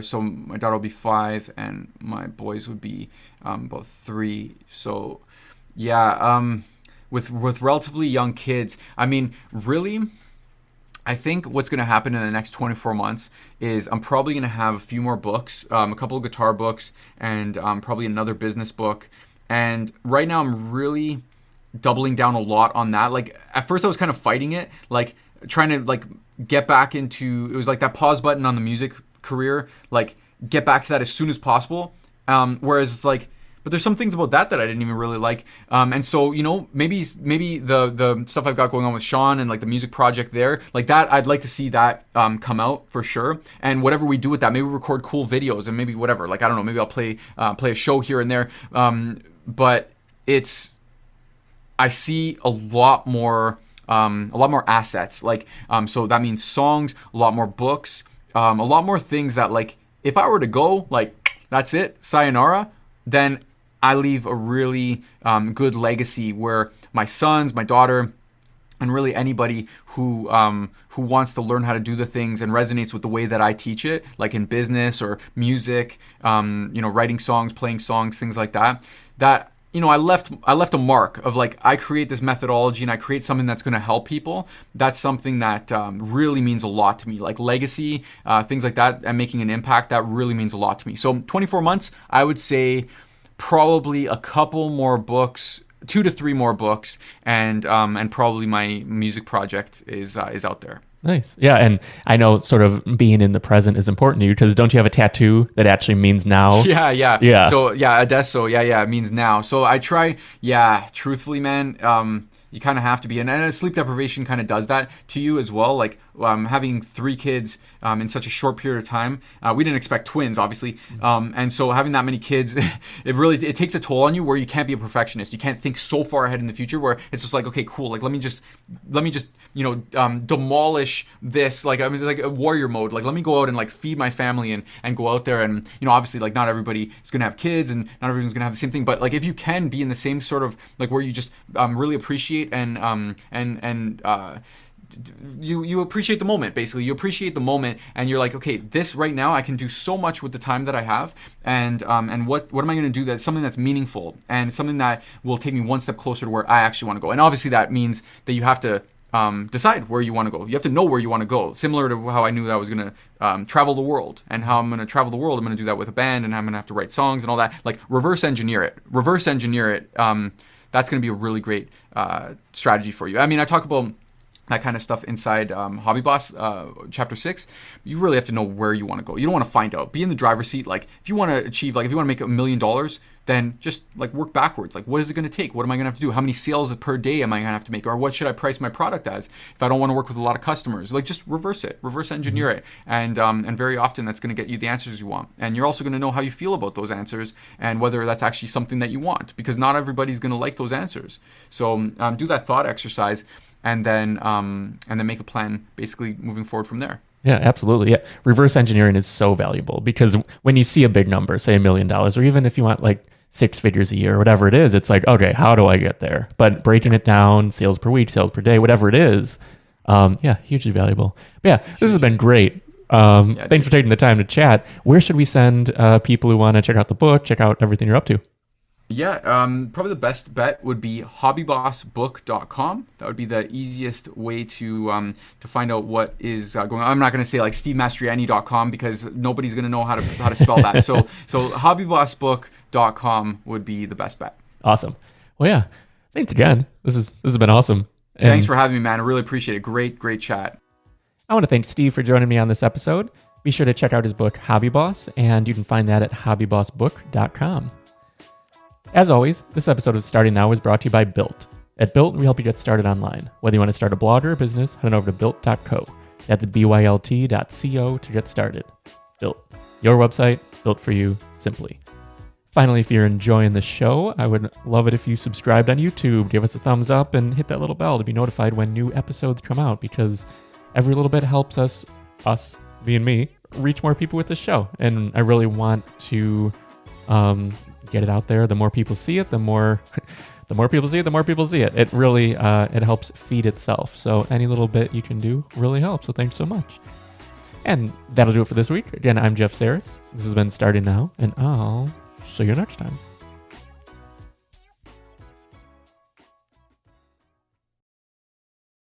so my daughter will be 5 and my boys would be about 3. So with relatively young kids, I mean, really, I think what's going to happen in the next 24 months is I'm probably going to have a few more books, a couple of guitar books, and probably another business book. And right now I'm really doubling down a lot on that. Like, at first I was kind of fighting it, like trying to like get back into, it was like that pause button on the music career, like get back to that as soon as possible. Whereas it's like, but there's some things about that I didn't even really like. And so, you know, maybe the stuff I've got going on with Sean and like the music project there, like that, I'd like to see that come out for sure. And whatever we do with that, maybe we record cool videos and maybe whatever, like, I don't know, maybe I'll play a show here and there. But I see a lot more assets. Like, so that means songs, a lot more books, a lot more things that, like, if I were to go, like, that's it, sayonara, then I leave a really good legacy where my sons, my daughter, and really anybody who wants to learn how to do the things and resonates with the way that I teach it, like in business or music, you know, writing songs, playing songs, things like that, you know, I left a mark of, like, I create this methodology and I create something that's going to help people. That's something that really means a lot to me. Like, legacy, things like that, and making an impact, that really means a lot to me. So 24 months, I would say probably a couple more books, 2 to 3 more books, and probably my music project is out there. Nice. Yeah, and I know sort of being in the present is important to you, because don't you have a tattoo that actually means now? Yeah. So, adesso, it means now. So I try, truthfully, man, you kind of have to be. And sleep deprivation kind of does that to you as well. Like, having 3 kids in such a short period of time. We didn't expect twins, obviously. And so having that many kids, it takes a toll on you, where you can't be a perfectionist. You can't think so far ahead in the future, where it's just like, okay, cool. Like, let me just, you know, demolish this. Like, I mean, it's like a warrior mode. Like, let me go out and like feed my family and go out there. And, you know, obviously, like, not everybody is going to have kids and not everyone's going to have the same thing. But like, if you can be in the same sort of, like, where you just really appreciate and you appreciate the moment. Basically, you appreciate the moment, and you're like, okay, this right now, I can do so much with the time that I have, and what am I going to do that's something that's meaningful and something that will take me one step closer to where I actually want to go. And obviously, that means that you have to decide where you want to go. You have to know where you want to go. Similar to how I knew that I was going to travel the world, and how I'm going to travel the world. I'm going to do that with a band, and I'm going to have to write songs and all that. Like, reverse engineer it. That's going to be a really great strategy for you. I mean, I talk about that kind of stuff inside Hobby Boss chapter 6. You really have to know where you want to go. You don't want to find out. Be in the driver's seat. Like, if you want to achieve, like, if you want to make $1 million, then just like work backwards. Like, what is it going to take? What am I going to have to do? How many sales per day am I going to have to make? Or what should I price my product as if I don't want to work with a lot of customers? Like, just reverse engineer it. And very often that's going to get you the answers you want. And you're also going to know how you feel about those answers and whether that's actually something that you want, because not everybody's going to like those answers. So do that thought exercise, and then make a plan, basically moving forward from there. Yeah, absolutely. Yeah, reverse engineering is so valuable, because when you see a big number, say $1 million, or even if you want like 6 figures a year or whatever it is, it's like, okay, how do I get there? But breaking it down, sales per week, sales per day, whatever it is, hugely valuable. But yeah, this has been great. Thanks for taking the time to chat. Where should we send people who want to check out the book, check out everything you're up to? Yeah, probably the best bet would be hobbybossbook.com. That would be the easiest way to find out what is going on. I'm not going to say like stevemastroianni.com because nobody's going to know how to spell that. So hobbybossbook.com would be the best bet. Awesome. Well, yeah. Thanks again. This has been awesome. And thanks for having me, man. I really appreciate it. Great chat. I want to thank Steve for joining me on this episode. Be sure to check out his book, Hobby Boss, and you can find that at hobbybossbook.com. As always, this episode of Starting Now is brought to you by Built. At Built, we help you get started online. Whether you want to start a blog or a business, head on over to built.co. That's BYLT.co to get started. Built. Your website, built for you, simply. Finally, if you're enjoying the show, I would love it if you subscribed on YouTube, give us a thumbs up, and hit that little bell to be notified when new episodes come out, because every little bit helps us being me, reach more people with the show. And I really want to get it out there. The more people see it, the more people see it, the more people see it. It really it helps feed itself. So any little bit you can do really helps. So thanks so much. And that'll do it for this week. Again, I'm Jeff Sarris. This has been Starting Now, and I'll see you next time.